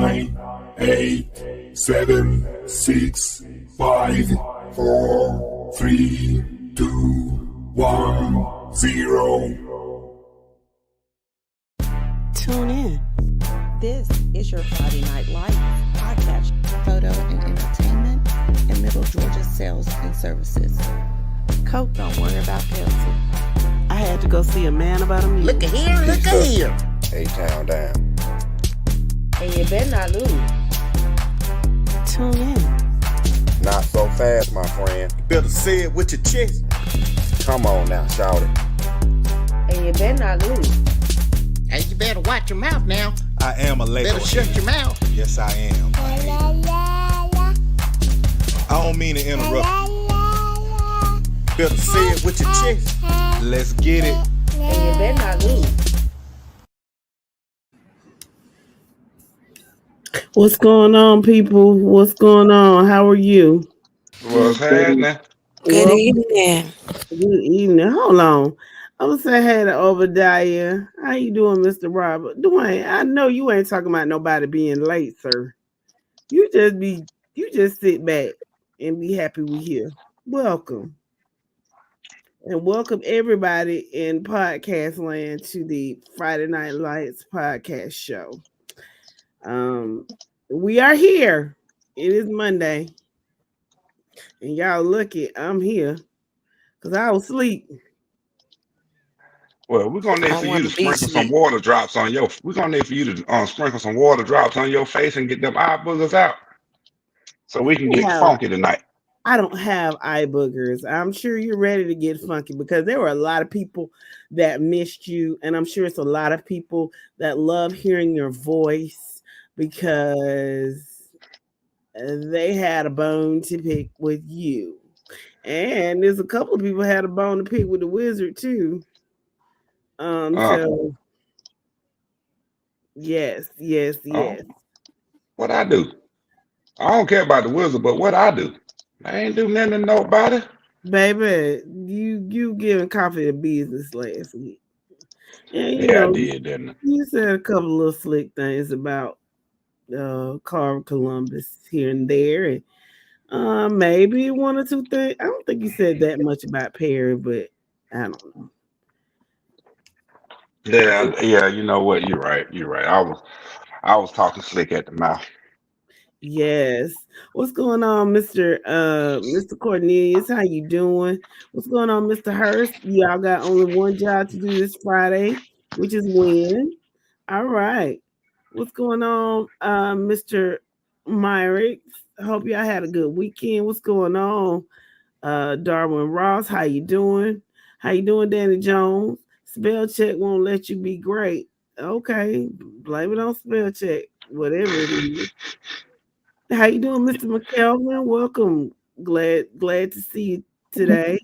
9, 8, 7, 6, 5, 4, 3, 2, 1, 0. Tune in. This is your Friday Night Lights podcast. Photo and entertainment in Middle Georgia sales and services. Coke don't worry about Pepsi. I had to go see a man about a meal. Look at here, look at here. A-Town down. And you better not lose. Tune in. Not so fast, my friend. Better say it with your chest. Come on now, shout it. And you better not lose. Hey, you better watch your mouth now. I am a Lego. Better shut your mouth. Yes, I am. I don't mean to interrupt you. Better say it with your chest. Let's get it. And you better not lose. What's going on, people? What's going on? How are you? What's happening? Good evening. Good evening. Hold on. I'm gonna say hey to Obadiah. How you doing, Mr. Robert? Dwayne, I know you ain't talking about nobody being late, sir. You just sit back and be happy we here. Welcome. And welcome everybody in podcast land to the Friday Night Lights podcast show. We are here. It is Monday. And y'all lucky I'm here because I was asleep. Well, we're gonna need for you to sprinkle some water drops on your. We're gonna need for you to sprinkle some water drops on your face and get them eye boogers out, so we can get funky tonight. I don't have eye boogers. I'm sure you're ready to get funky because there were a lot of people that missed you, and I'm sure it's a lot of people that love hearing your voice because they had a bone to pick with you, and there's a couple of people had a bone to pick with the wizard too. So yes. What I do? I don't care about the wizard, but what I do? I ain't do nothing to nobody. Baby, you giving coffee to business last week. And I did, didn't I? You said a couple of little slick things about Carl Columbus here and there, and maybe one or two things. I don't think you said that much about Perry, but I don't know. Yeah, you know what? You're right. I was talking slick at the mouth. Yes. What's going on, Mr. Cornelius? How you doing? What's going on, Mr. Hurst? Y'all got only one job to do this Friday, which is win. All right. What's going on, Mr. Myrick? I hope y'all had a good weekend. What's going on, Darwin Ross? How you doing? How you doing, Danny Jones? Spell check won't let you be great. Okay, blame it on spell check, whatever it is. How you doing, Mr. McKelvin? Welcome. Glad to see you today.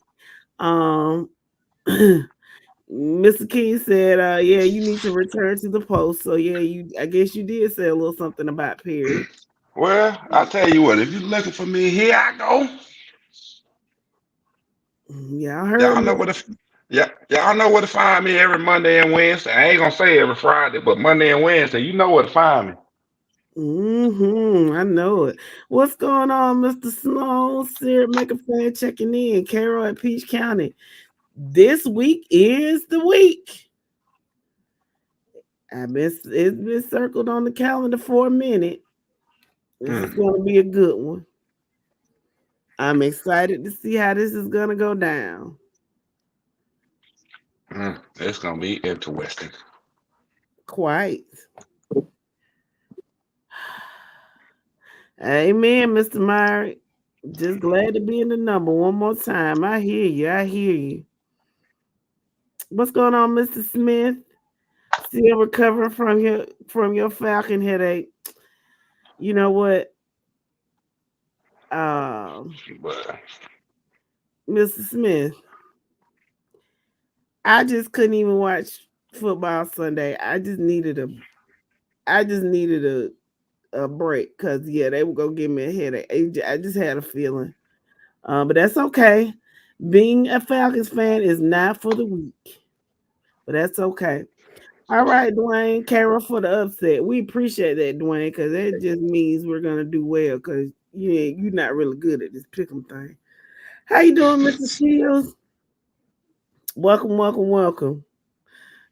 Mr. King said, yeah, you need to return to the post. So yeah, I guess you did say a little something about Perry. Well, I'll tell you what, if you're looking for me, here I go. Yeah, I heard. Y'all know where to find me every Monday and Wednesday. I ain't gonna say every Friday, but Monday and Wednesday, you know where to find me. I know it. What's going on, Mr. Snow? Syrup Maker fan checking in. Carol at Peach County. This week is the week. It's been circled on the calendar for a minute. This is going to be a good one. I'm excited to see how this is going to go down. It's going to be interesting. Quite. Amen, Mr. Myrick. Just glad to be in the number one more time. I hear you. What's going on, Mr. Smith? Still recovering from your Falcon headache. You know what? Mr. Smith, I just couldn't even watch football Sunday. I just needed a break because they were gonna give me a headache. I just had a feeling, but that's okay. Being a Falcons fan is not for the weak, but that's okay. All right, Dwayne, Carol for the upset. We appreciate that, Dwayne, because that just means we're gonna do well. Because you're not really good at this pick'em thing. How you doing, Mr. Shields? Welcome, welcome, welcome.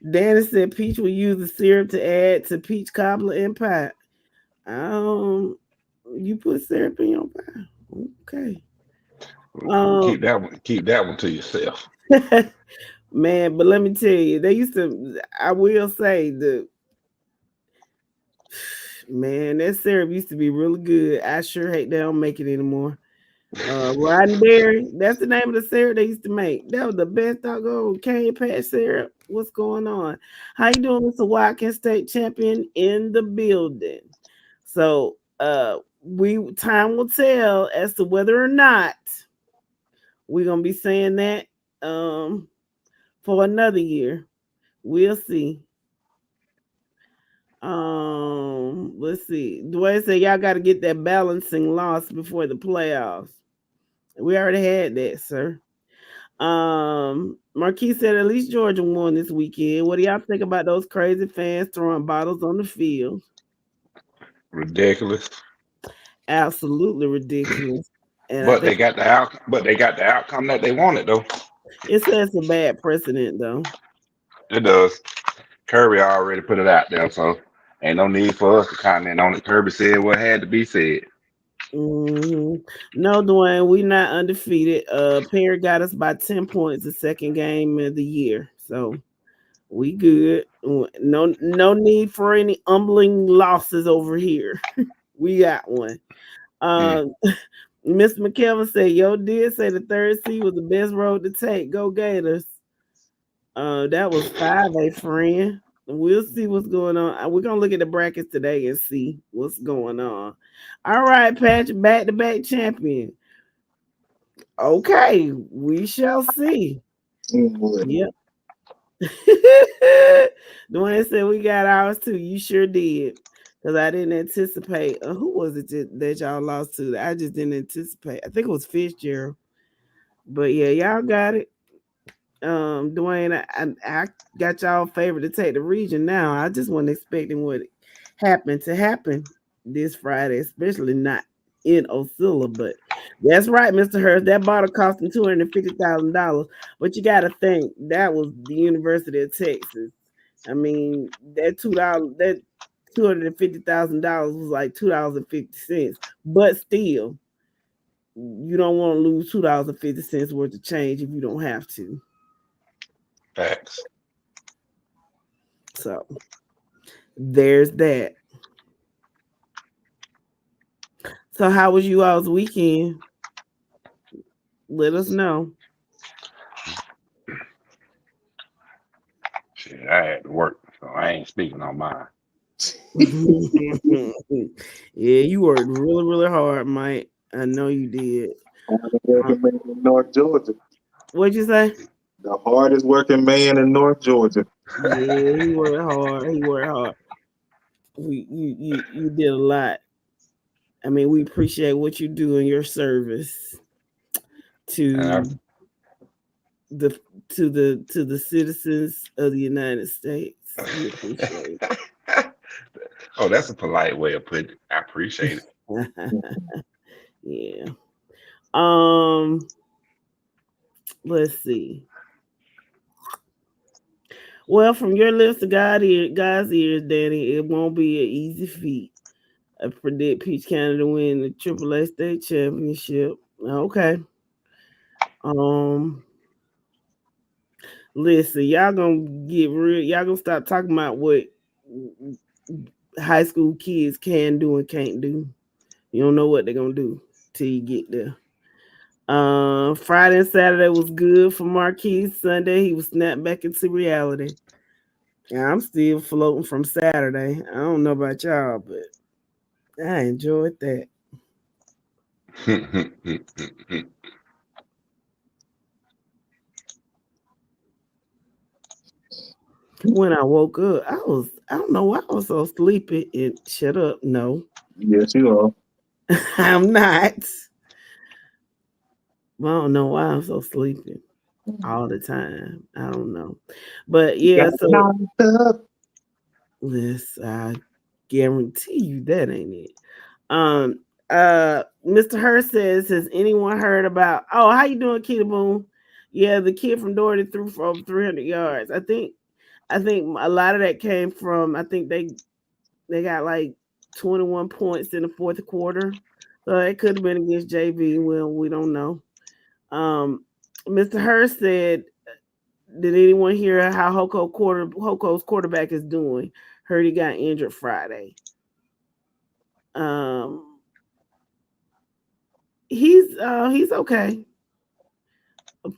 Danny said Peach will use the syrup to add to peach cobbler and pie. Um, you put syrup in your pie. Okay. Keep that one to yourself. Man, but let me tell you, they used to. I will say that syrup used to be really good. I sure hate they don't make it anymore. Roddenberry, that's the name of the syrup they used to make. That was the best doggone cane patch syrup. What's going on? How you doing, Mr. Watkins, state champion in the building? So time will tell as to whether or not we're gonna be saying that for another year. We'll see. Let's see. Dwayne said y'all got to get that balancing loss before the playoffs. We already had that, sir. Marquis said at least Georgia won this weekend. What do y'all think about those crazy fans throwing bottles on the field? Ridiculous. Absolutely ridiculous. And But they got the outcome that they wanted though. It says a bad precedent though. It does. Kirby already put it out there, so ain't no need for us to comment on it. Kirby said what had to be said. Mm-hmm. No, Dwayne, we not undefeated. Perry got us by 10 points the second game of the year. So we good. No need for any humbling losses over here. We got one. Miss McKelvin said, "Yo, did say the third seed was the best road to take. Go Gators." That was 5A, friend. We'll see what's going on. We're gonna look at the brackets today and see what's going on. All right, Patch, back-to-back champion. Okay, we shall see. Yep. Dwayne said we got ours too. You sure did. Because I didn't anticipate. Who was it that y'all lost to? I just didn't anticipate. I think it was Fitzgerald. But yeah, y'all got it. Dwayne, I got y'all favored to take the region now. I just wasn't expecting what happened to happen this Friday, especially not in Osceola. But that's right, Mr. Hurst. That bottle cost him $250,000. But you got to think that was the University of Texas. I mean, that $250,000 was like $2.50. But still, you don't want to lose $2.50 worth of change if you don't have to. Facts. So there's that. So how was you all's weekend? Let us know. Shit, I had to work, so I ain't speaking on mine. Yeah, you worked really, really hard, Mike. I know you did. Working man in North Georgia. What'd you say? The hardest working man in North Georgia. Yeah, he worked hard. He worked hard. You did a lot. I mean, we appreciate what you do in your service to the citizens of the United States. We appreciate it. Oh, that's a polite way of putting it. I appreciate it. Yeah. Let's see. Well, from your lips to God's ears, Danny, it won't be an easy feat. I predict Peach County to win the AAA state championship. Okay. Listen, y'all gonna get real. Y'all gonna stop talking about what high school kids can do and can't do. You don't know what they're gonna do till you get there. Friday and Saturday was good for Marquis. Sunday he was snapped back into reality. And I'm still floating from Saturday. I don't know about y'all, but I enjoyed that. When I woke up, I don't know why I was so sleepy. And shut up. No. Yes, you are. I'm not. I don't know why I'm so sleepy all the time. I don't know. But yeah, so Yes, I guarantee you that ain't it. Mr. Hurst says, has anyone heard about how you doing, Keita Boone? Yeah, the kid from Doherty threw for over 300 yards. I think a lot of that came from I think they got like 21 points in the fourth quarter. So it could have been against JV. Well, we don't know. Mr. Hurst said, did anyone hear how Hoko's quarterback is doing? Heard he got injured Friday. He's okay.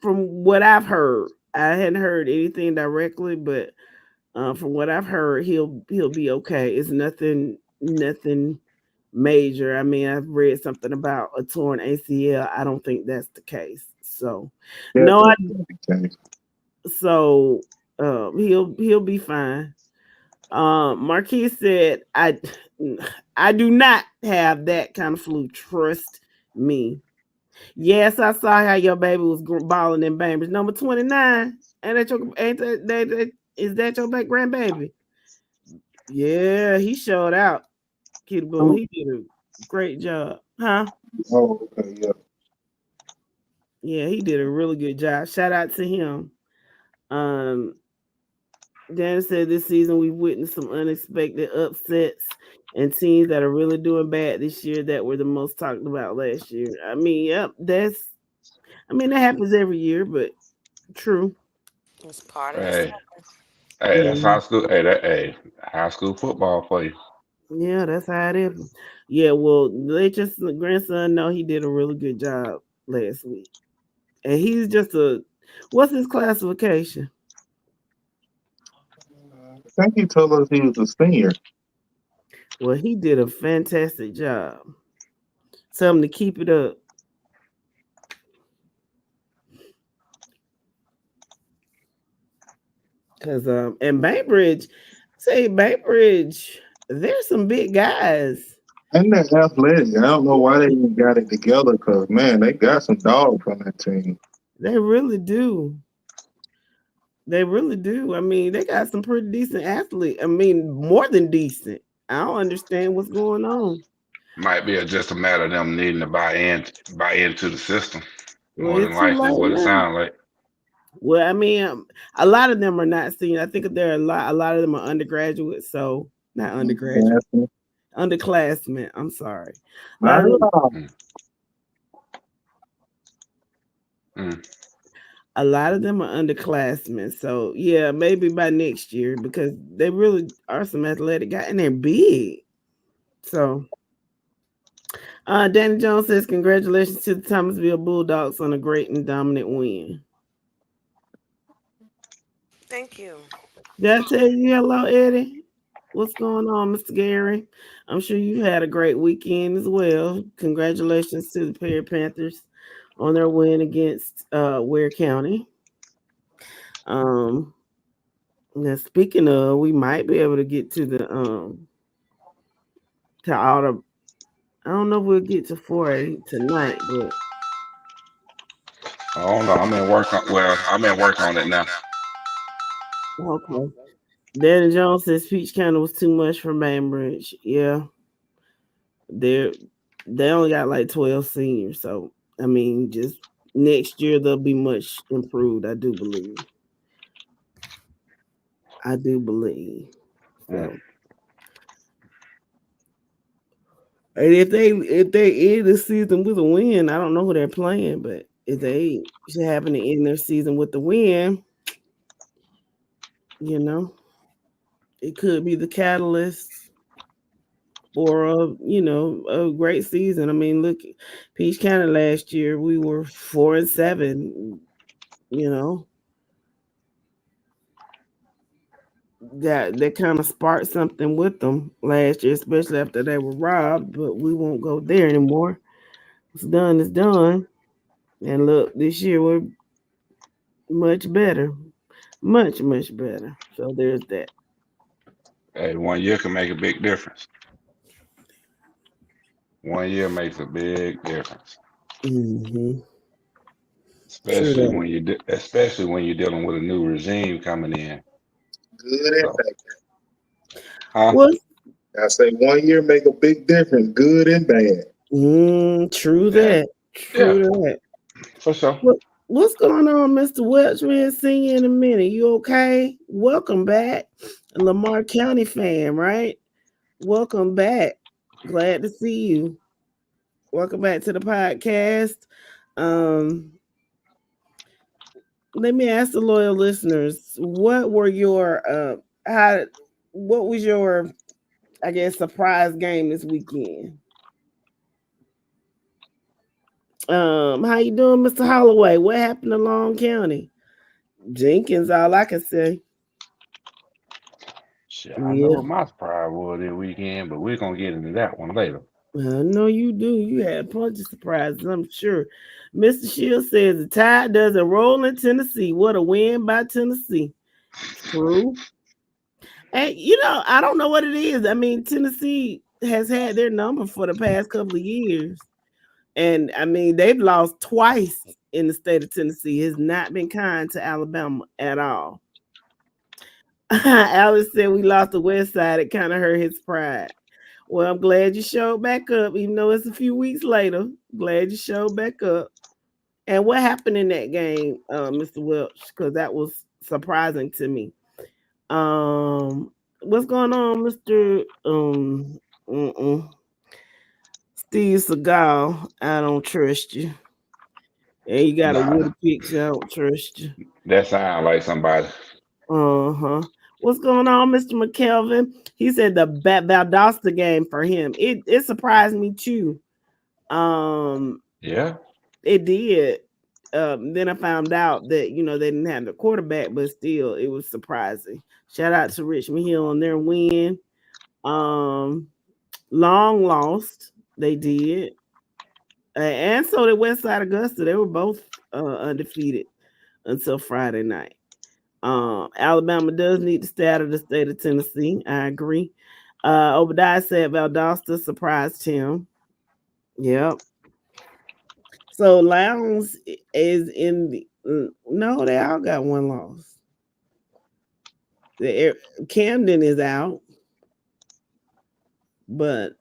From what I've heard, I hadn't heard anything directly, but from what I've heard, he'll be okay. It's nothing major. I mean, I've read something about a torn ACL. I don't think that's the case. So so he'll be fine. Marquis said, I do not have that kind of flu. Trust me. Yes, I saw how your baby was balling in Bainbridge. Number 29. Is that your back grandbaby? Yeah, he showed out. Kid Boone, he did a great job. Huh? Oh, okay, yeah. Yeah, he did a really good job. Shout out to him. Dan said this season we've witnessed some unexpected upsets and teams that are really doing bad this year that were the most talked about last year. I mean, yep, that happens every year, but true. It's part of Hey, the hey, that's high school. High school football for you. Yeah, that's how it is. Yeah, well, let your grandson know he did a really good job last week. And he's just what's his classification? I think he told us he was a senior. Well, he did a fantastic job. Tell him to keep it up. Cause and Bainbridge, there's some big guys. And they're athletic. I don't know why they even got it together because, man, they got some dogs on that team. They really do. They really do. I mean, they got some pretty decent athletes. I mean, more than decent. I don't understand what's going on. Might be just a matter of them needing to buy into the system. Well, More than it's too likely, late what it now. sounds like. Well, I mean, a lot of them are not senior. I think there are a lot of them are undergraduates. So not undergraduate, underclassmen. I'm sorry. A lot of them are underclassmen. So yeah, maybe by next year because they really are some athletic guys and they're big. So Danny Jones says, congratulations to the Thomasville Bulldogs on a great and dominant win. Thank you. Did I tell you hello, Eddie? What's going on, Mr. Gary? I'm sure you had a great weekend as well. Congratulations to the Perry Panthers on their win against Ware County. Now speaking of, we might be able to get to the to all the. I don't know if we'll get to 4A tonight, but I don't know. I'm in work on it now. okay. Danny Jones says Peach County was too much for Bainbridge. Yeah. They only got like 12 seniors. So I mean, just next year they'll be much improved, I do believe. So and if they end the season with a win, I don't know who they're playing, but if they should happen to end their season with the win, it could be the catalyst for a great season. I mean, look, Peach County last year we were 4-7. That kind of sparked something with them last year, especially after they were robbed. But we won't go there anymore. What's done is done. And look, this year we're much better, much better. So there's that. Hey, 1 year can make a big difference. 1 year makes a big difference. Mm-hmm. Especially when you're dealing with a new regime coming in. Good So, Huh? What's I say 1 year make a big difference, good and bad. true Yeah. that. True that. For sure. What's going on, Mr. Welch? We'll see you in a minute. You okay? Welcome back. Lamar County fan, right? Welcome back. Glad to see you. Welcome back to the podcast. Um, Let me ask the loyal listeners, what were your what was your, I guess, surprise game this weekend? How you doing, Mr. Holloway? What happened to Long County? Jenkins, all I can say. Shit, I know what my surprise was this weekend, but we're gonna get into that one later. I know you do. You had plenty of surprises, I'm sure. Mr. Shields says the Tide doesn't roll in Tennessee. What a win by Tennessee. True. And I don't know what it is. I mean, Tennessee has had their number for the past couple of years. And I mean, they've lost twice in the state of Tennessee. Has not been kind to Alabama at all. Alice said we lost the West Side. It kind of hurt his pride. Well, I'm glad you showed back up, even though it's a few weeks later. Glad you showed back up. And what happened in that game, Mr. Welch? Because that was surprising to me. What's going on, Mr. Steve Seagal? I don't trust you. And you got a woody picture. I don't trust you. That sounds like somebody. What's going on, Mr. McKelvin? He said the Valdosta game for him. It surprised me too. Yeah. It did. Then I found out that they didn't have the quarterback, but still, it was surprising. Shout out to Richmond Hill on their win. Long lost. They did. And so did Westside Augusta. They were both undefeated until Friday night. Alabama does need to stay out of the state of Tennessee. I agree. Obadiah said Valdosta surprised him. Yep. So Lowndes is in the no, they all got one loss. Camden is out, but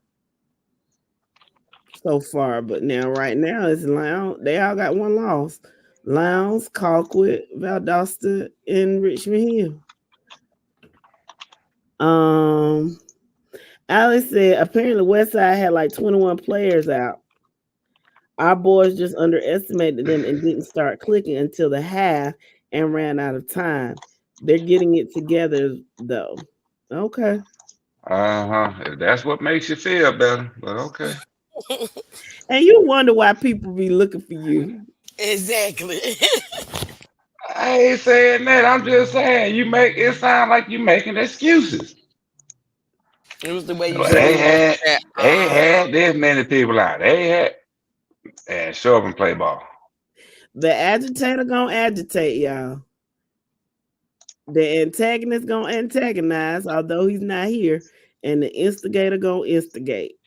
so far, but right now it's Lowndes. They all got one loss. Lowndes, Colquitt, Valdosta, and Richmond Hill. Alex said apparently Westside had like 21 players out. Our boys just underestimated them and didn't start clicking until the half and ran out of time. They're getting it together though. Okay. If that's what makes you feel better, but okay. And you wonder why people be looking for you. Exactly. I ain't saying that. I'm just saying you make it sound like you making excuses. It was the way you Well, said they had this many people out. They had and show up and play ball. The agitator gonna agitate, y'all. The antagonist gonna antagonize, although he's not here, and the instigator gonna instigate.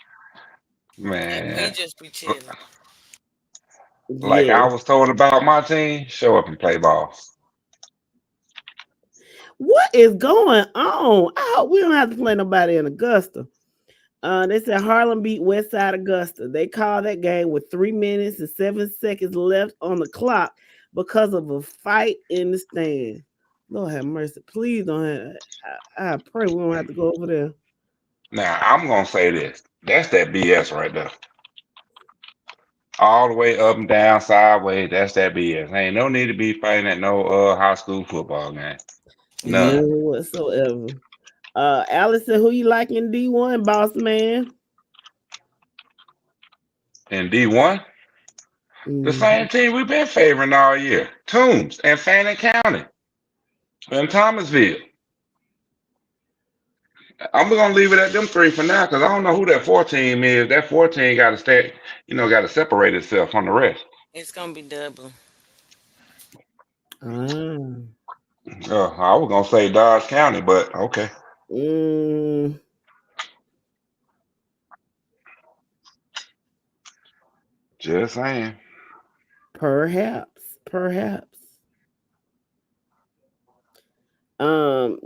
Man, we just be chilling. like I was told about my team, show up and play ball. What is going on? I hope we don't have to play nobody in Augusta. They said Harlem beat Westside Augusta. They called that game with 3 minutes and 7 seconds left on the clock because of a fight in the stand. Lord have mercy. Please don't have. I pray we don't have to go over there. Now I'm gonna say this. That's that BS right there. All the way up and down, sideways. That's that BS. Ain't no need to be fighting at no high school football game. None. None whatsoever. Alice said, who you like in D1, boss man? In D1, the same team we've been favoring all year. Toombs and Fannin County and Thomasville. I'm gonna leave it at them three for now because I don't know who that 14 is. That 14 got to stay, got to separate itself from the rest. It's gonna be double. I was gonna say Dodge County, but okay. Just saying. Perhaps.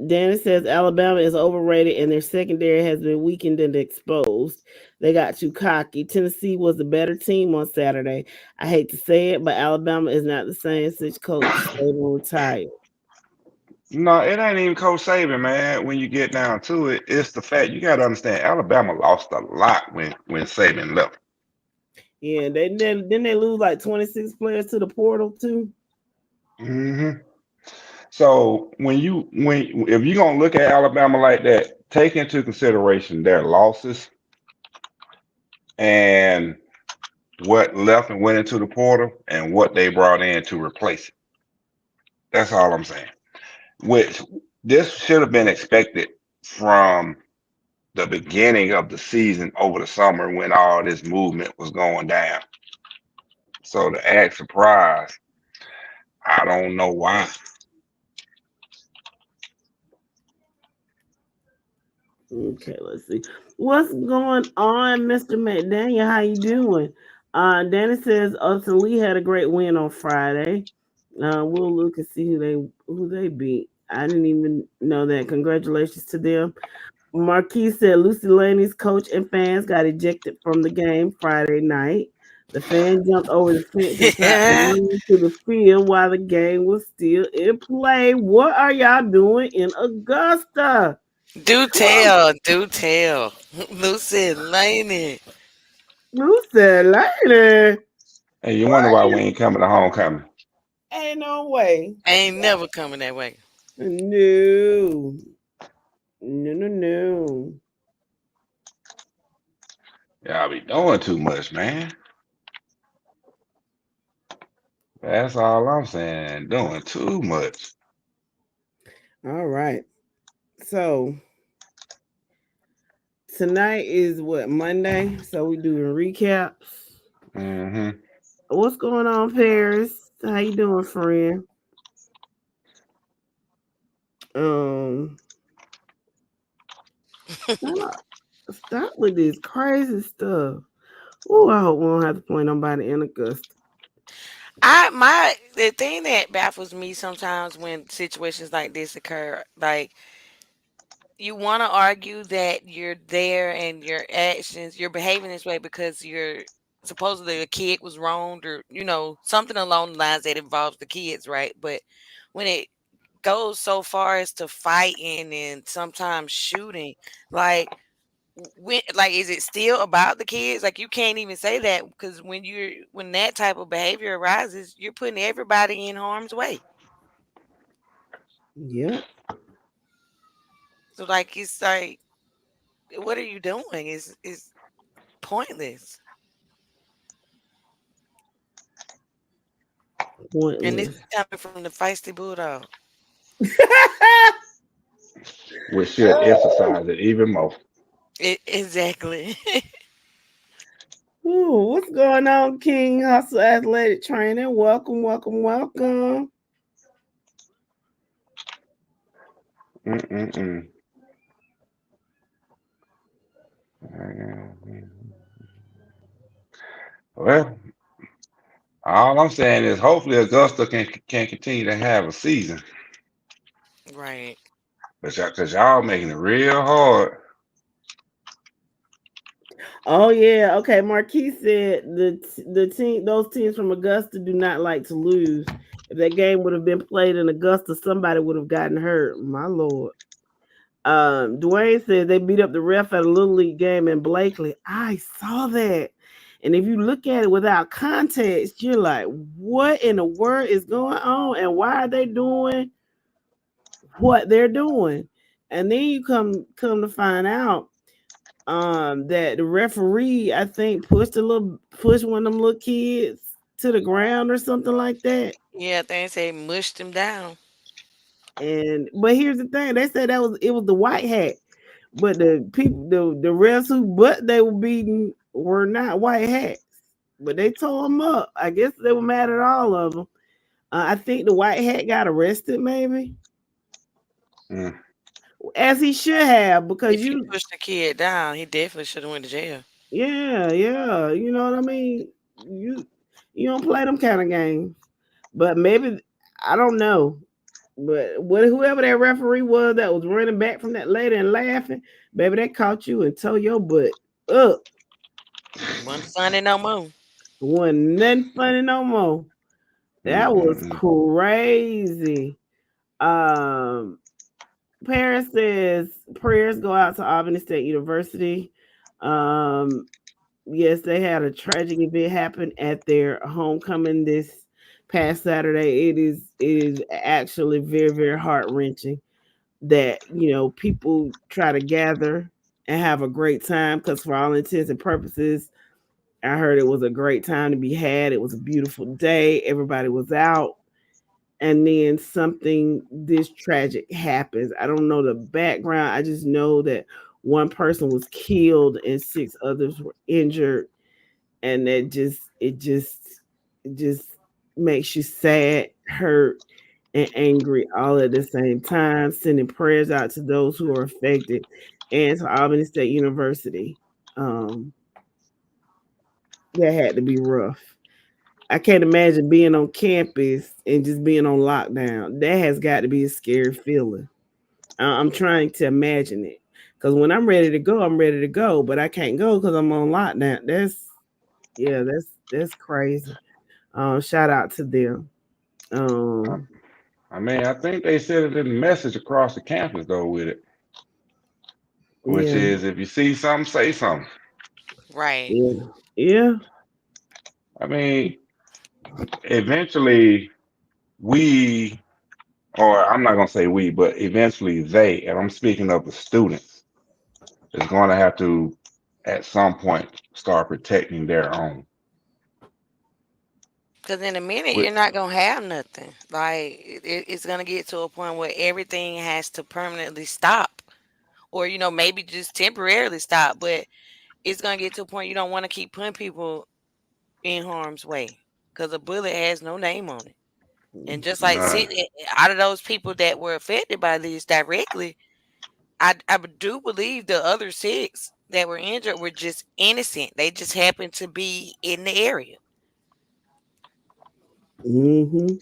Danny says Alabama is overrated and their secondary has been weakened and exposed. They got too cocky. Tennessee was the better team on Saturday. I hate to say it, but Alabama is not the same since Coach Saban retired. No, it ain't even Coach Saban, man. When you get down to it, it's the fact you got to understand. Alabama lost a lot when Saban left. Yeah, didn't they lose like 26 players to the portal too? hmm So when if you're gonna look at Alabama like that, take into consideration their losses and what left and went into the portal and what they brought in to replace it. That's all I'm saying. Which this should have been expected from the beginning of the season over the summer when all this movement was going down. So to act surprised, I don't know why. Okay, let's see. What's going on, Mr. McDaniel? How you doing? Danny says Upton Lee had a great win on Friday. We'll look and see who they beat. I didn't even know that. Congratulations to them. Marquis said Lucy Laney's coach and fans got ejected from the game Friday night. The fan jumped over the fence and tried to run to the field while the game was still in play. What are y'all doing in Augusta? Do tell, do tell. Lucy Laney. Who said later? And you wonder why we ain't coming to homecoming. Ain't no way. Ain't never coming that way. No. No, no, no. Y'all be doing too much, man. That's all I'm saying. Doing too much. All right. So tonight is what, Monday? So we doing recaps. hmm What's going on, Paris? How you doing, friend? Um, stop with this crazy stuff. Oh, I hope we don't have to play nobody in Augusta. The thing that baffles me sometimes when situations like this occur, like you want to argue that you're there and your actions, you're behaving this way because you're supposedly a kid was wronged or something along the lines that involves the kids, right? But when it goes so far as to fighting and sometimes shooting, like like is it still about the kids? Like you can't even say that because when that type of behavior arises, you're putting everybody in harm's way. Yep. So like it's like, what are you doing? Is pointless. And this Pointless. is coming from the feisty bulldog. Which should emphasize it even more. Exactly. Ooh, what's going on, King Hustle Athletic Training? Welcome, welcome, welcome. Mm-mm-mm. Well, all I'm saying is hopefully Augusta can continue to have a season. Right. But cause y'all making it real hard. Oh yeah, okay. Marquis said those teams from Augusta do not like to lose. If that game would have been played in Augusta, somebody would have gotten hurt. My lord. Dwayne said they beat up the ref at a little league game in Blakely. I saw that. And if you look at it without context, you're like, what in the world is going on? And why are they doing what they're doing? And then you come to find out that the referee, I think, pushed one of them little kids to the ground or something like that. Yeah, they say mushed him down. And but here's the thing, they said it was the white hat. But the people, the refs who but they were beating were not white hats. But they tore them up. I guess they were mad at all of them. I think the white hat got arrested, maybe, Mm. as he should have, because If he pushed the kid down, he definitely should have went to jail. yeah, yeah, you know what I mean. You don't play them kind of games. But maybe I don't know. But whoever that referee was that was running back from that lady and laughing, baby, that caught you and tore your butt up. Wasn't funny no more. Wasn't nothing funny no more. That was Mm-mm-mm. crazy. Um, Paris says prayers go out to Albany State University. Um, yes, they had a tragic event happen at their homecoming this past Saturday. It is actually very, very heart wrenching that people try to gather and have a great time, because for all intents and purposes, I heard it was a great time to be had. It was a beautiful day. Everybody was out, and then something this tragic happens. I don't know the background. I just know that one person was killed and six others were injured, and it just makes you sad, hurt, and angry all at the same time. Sending prayers out to those who are affected and to Albany State University. Um, that had to be rough. I can't imagine being on campus and just being on lockdown. That has got to be a scary feeling. I'm trying to imagine it, because when I'm ready to go, I'm ready to go, but I can't go because I'm on lockdown. That's crazy. Shout out to them. I, Um, I mean, I think they said it in the message across the campus though with it, which yeah, is if you see something, say something. Right. yeah, yeah. I mean, eventually we, or I'm not gonna say we, but eventually they, and I'm speaking of the students, is going to have to at some point start protecting their own. Because in a minute, With you're not going to have nothing. Like, it's going to get to a point where everything has to permanently stop. Or, maybe just temporarily stop. But it's going to get to a point you don't want to keep putting people in harm's way. Because a bullet has no name on it. And just like none. out of those people that were affected by this directly, I do believe the other six that were injured were just innocent. They just happened to be in the area. Mm-hmm.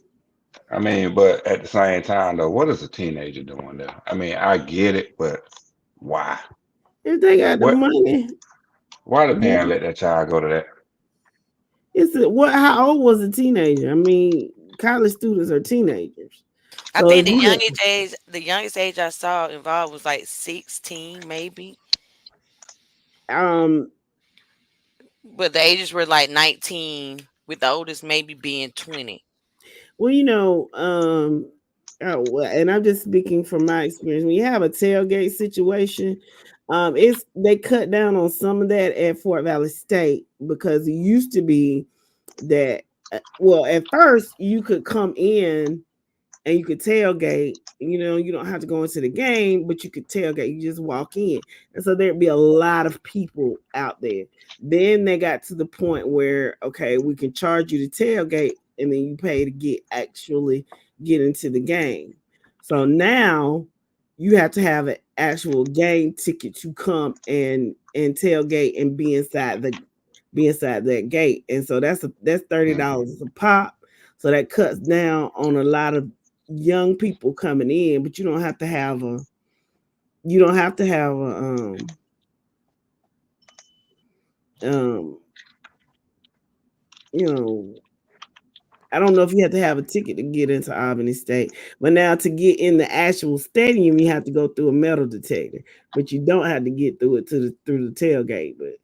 I mean, but at the same time though, what is a teenager doing there? I mean, I get it, but why? If they got the What? money, Why the yeah. parent let that child go to that? What? How old was a teenager? I mean, college students are teenagers. I So if think you the youngest age I saw involved was like 16, maybe. um But the ages were like 19, with the oldest maybe being 20. well, and I'm just speaking from my experience. When you have a tailgate situation, it's they cut down on some of that at Fort Valley State, because it used to be that well, at first you could come in and you could tailgate. You don't have to go into the game, but you could tailgate. You just walk in, and so there'd be a lot of people out there. Then they got to the point where, okay, we can charge you to tailgate, and then you pay to actually get into the game. So now you have to have an actual game ticket to come and tailgate and be inside that gate. And so that's Hmm. $30 a pop. So that cuts down on a lot of young people coming in, but you don't have to have a um you know I don't know if you have to have a ticket to get into Albany State, but now to get in the actual stadium, you have to go through a metal detector, but you don't have to get through it through the tailgate. But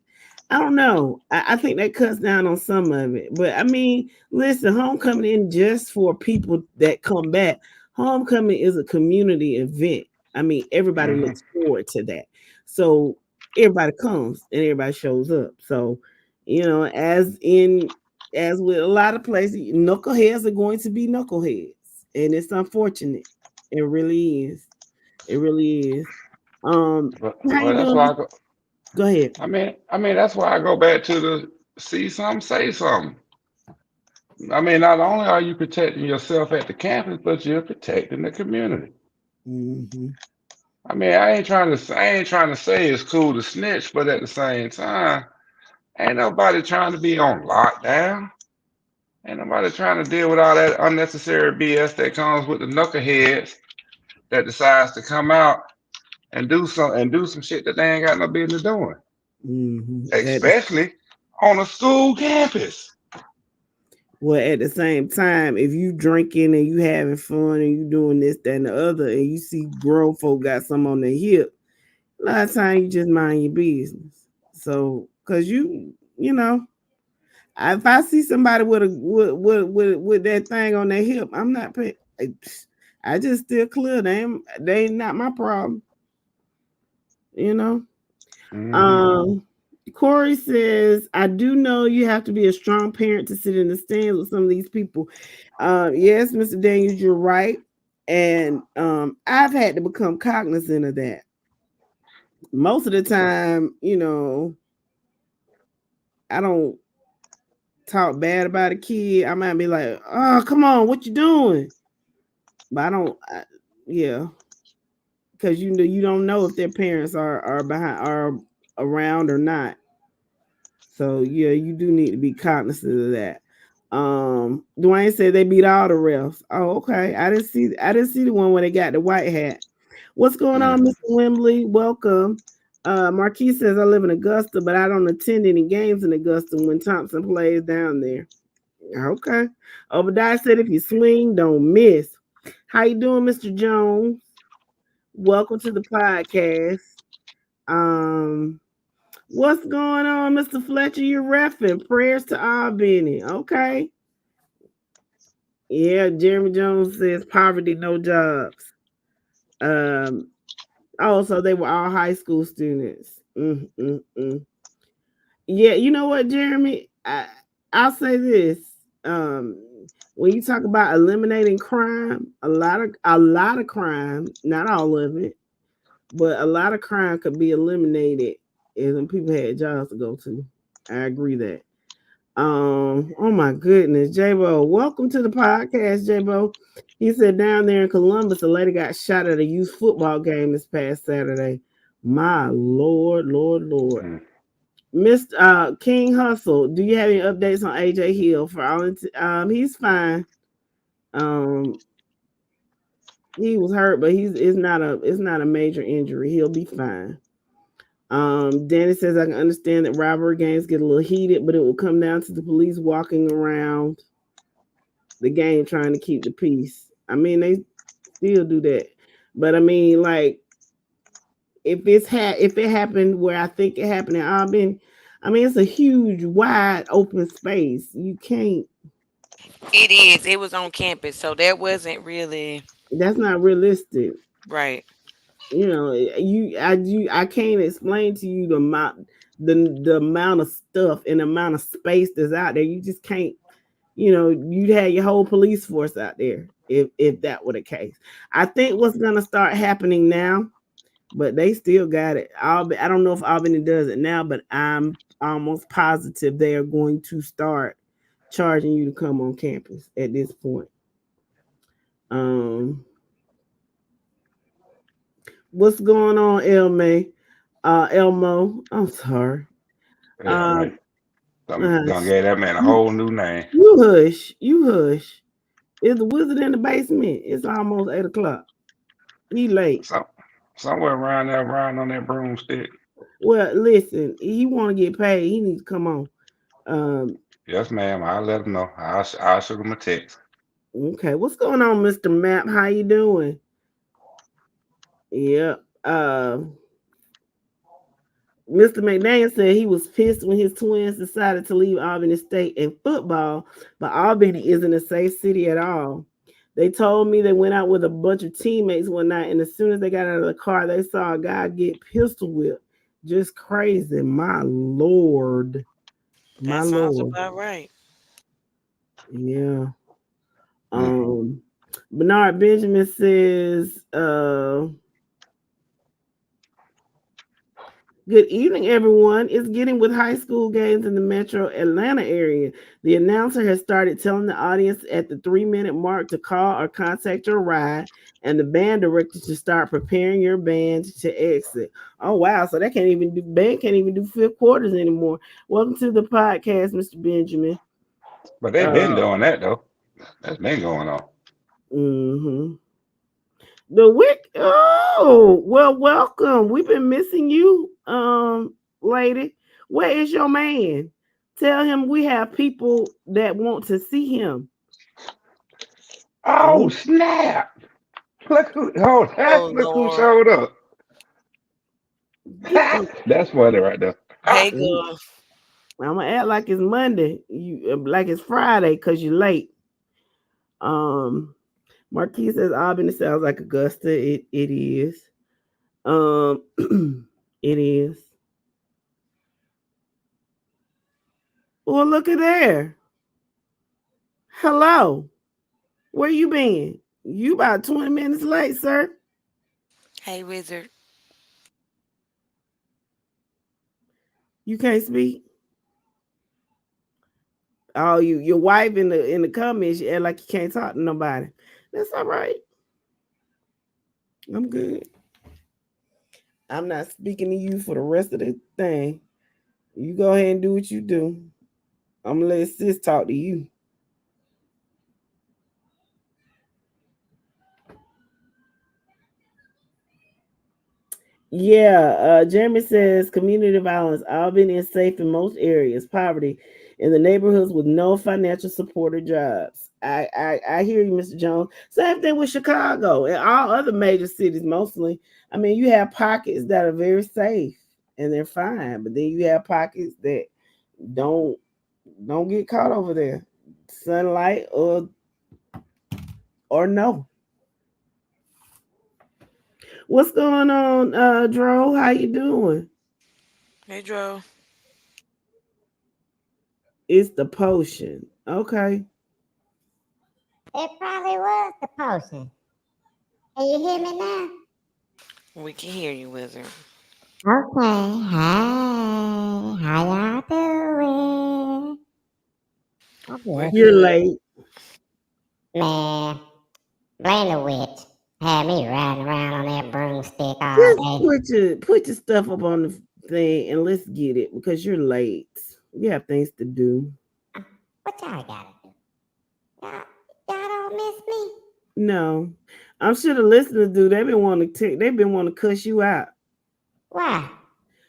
I don't know. I think that cuts down on some of it. But I mean, listen, homecoming isn't just for people that come back. Homecoming is a community event. I mean, everybody Hmm. looks forward to that. So everybody comes and everybody shows up. So, as with a lot of places, knuckleheads are going to be knuckleheads. And it's unfortunate. It really is. It really is. How But you that's why doing? Go ahead. I mean, that's why I go back to the see something, say something. I mean, not only are you protecting yourself at the campus, but you're protecting the community. Mm-hmm. I mean, I ain't trying to say it's cool to snitch, but at the same time, ain't nobody trying to be on lockdown. Ain't nobody trying to deal with all that unnecessary BS that comes with the knuckleheads that decides to come out and do some shit that they ain't got no business doing, Mm-hmm. especially on a school campus. Well, at the same time, if you drinking and you having fun and you doing this, that, and the other, and you see grown folk got some on their hip, a lot of time you just mind your business. So, cause you know, if I see somebody with a with that thing on their hip, I'm not paying. I just still clear. They ain't not my problem. You know. Mm-hmm. Um, Corey says, I do know you have to be a strong parent to sit in the stands with some of these people. Yes, Mr. Daniels, you're right. And I've had to become cognizant of that. Most of the time, I don't talk bad about a kid. I might be like, oh, come on, what you doing? But yeah, because you don't know if their parents are around or not. So yeah, you do need to be cognizant of that. Dwayne said they beat all the refs. Oh, okay. I didn't see the one where they got the white hat. What's going on, Mm-hmm. Mr. Wembley? Welcome. Marquis says I live in Augusta, but I don't attend any games in Augusta when Thompson plays down there. Okay. Obadiah said if you swing, don't miss. How you doing, Mr. Jones? Welcome to the podcast. Um, what's going on, Mr. Fletcher? You're reffing. Prayers to Albany. Okay. Yeah, Jeremy Jones says poverty, no jobs. Um, so they were all high school students. Yeah, you know what, Jeremy? I'll say this. Um, when you talk about eliminating crime, a lot of crime, not all of it, but a lot of crime could be eliminated if people had jobs to go to. I agree that. Oh my goodness, J-Bo, welcome to the podcast, J-Bo. He said down there in Columbus, a lady got shot at a youth football game this past Saturday. My Lord, Lord, Lord. Mr. King Hustle, do you have any updates on AJ Hill? He's fine. Um, he was hurt, but it's not a major injury. He'll be fine. Danny says I can understand that rivalry games get a little heated, but it will come down to the police walking around the game trying to keep the peace. I mean, they still do that, but I mean, like if it happened where I think it happened in Auburn, I mean, it's a huge, wide open space. You can't. It is. It was on campus, so that wasn't really That's not realistic. right. I can't explain to you the amount of stuff and the amount of space that's out there. You just can't. You'd have your whole police force out there if that were the case. I think what's gonna start happening now, but they still got it. I don't know if Albany does it now, but I'm almost positive they are going to start charging you to come on campus at this point. Um, what's going on, Elmo? I'm sorry. Yeah, Uh, man. Done Hush. gave that man a You, whole new name. you hush. You hush. Is the wizard in the basement? It's almost 8 o'clock. He late. So, somewhere around there, around on that broomstick. Well, listen. He want to get paid. He needs to come on. Um. Yes, ma'am. I'll let him know. I'll shoot him a text. Okay. What's going on, Mr. Map? How you doing? Yep. Mr. McDaniel said he was pissed when his twins decided to leave Albany State in football, but Albany isn't a safe city at all. They told me they went out with a bunch of teammates one night, and as soon as they got out of the car, they saw a guy get pistol whipped. Just crazy. My Lord. My That sounds Lord. about right. Yeah. Mm. Bernard Benjamin says, good evening, everyone. It's getting with high school games in the metro Atlanta area. The announcer has started telling the audience at the 3-minute mark to call or contact your ride, and the band director to start preparing your band to exit. Oh wow! So they band can't even do fifth quarters anymore. Welcome to the podcast, Mr. Benjamin. But they've been Uh, doing that though. That's been going on. mm-hmm. The Wick. Oh, well, welcome. We've been missing you, lady. Where is your man? Tell him we have people that want to see him. Oh We snap! Oh Look who Lord. showed up. get the. That's funny right there. Hey I'm girl. gonna act like it's Monday. You like it's Friday because you're late. Um, Marquis says Albany sounds like Augusta. It is. Um, it is. Well, look at there. Hello. Where you been? You about 20 minutes late, sir. Hey wizard. You can't speak. Oh, your wife in the comments, you act like you can't talk to nobody. That's all right. I'm good. I'm not speaking to you for the rest of the thing. You go ahead and do what you do. I'm gonna let sis talk to you. Yeah, Jeremy says community violence. Albany is safe in most areas. Poverty in the neighborhoods with no financial support or jobs. I hear you, Mr. Jones. Same thing with Chicago and all other major cities. Mostly, I mean, you have pockets that are very safe and they're fine, but then you have pockets that don't don't get caught over there. Sunlight or no. What's going on, Dro? How you doing? Hey Dro. It's the potion. Okay. It probably was the potion. Can you hear me now? We can hear you, wizard. Okay. Hey, how y'all doing? I'm We're good. You're good. late. Man, blame the witch. Had me riding around on that broomstick all Just day. put your stuff up on the thing and let's get it because you're late. We have things to do. What y'all gotta do? Y'all don't miss me? No, I'm sure the listeners do. They've been wanting to cuss you out. Why?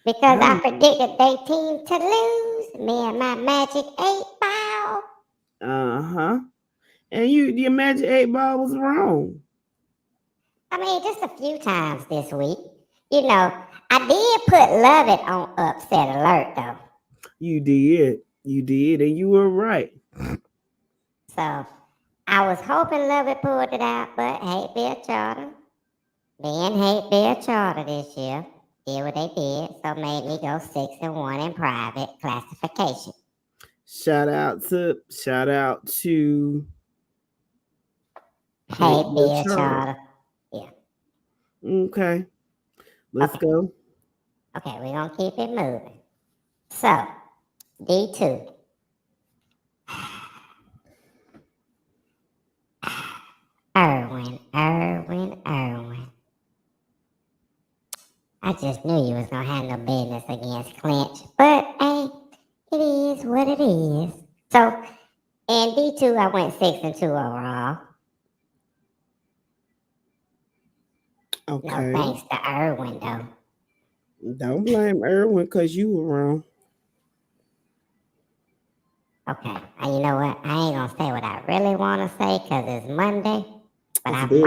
Because I predicted they team to lose. Me and my magic 8 ball. Uh-huh. And the Magic 8 Ball was wrong. I mean, just a few times this week. You know, I did put Love It on upset alert though. You did. You did, and you were right. So I was hoping Love It pulled it out, but hate be a charter. Being hate be a charter this year. Did what they did, so made me go 6-1 in private classification. Shout out to Hate Hate Bill be a Charter. charter. Yeah. Okay, let's Okay. go. Okay, we're gonna keep it moving. So, D2. Irwin. I just knew you was gonna have no business against Clinch, but hey, it is what it is. So in D2, I went 6-2 overall. No Okay. thanks to Irwin though. Don't blame Erwin because you were wrong. Okay, and you know what? I ain't gonna say what I really want to say because it's Monday, but It's I very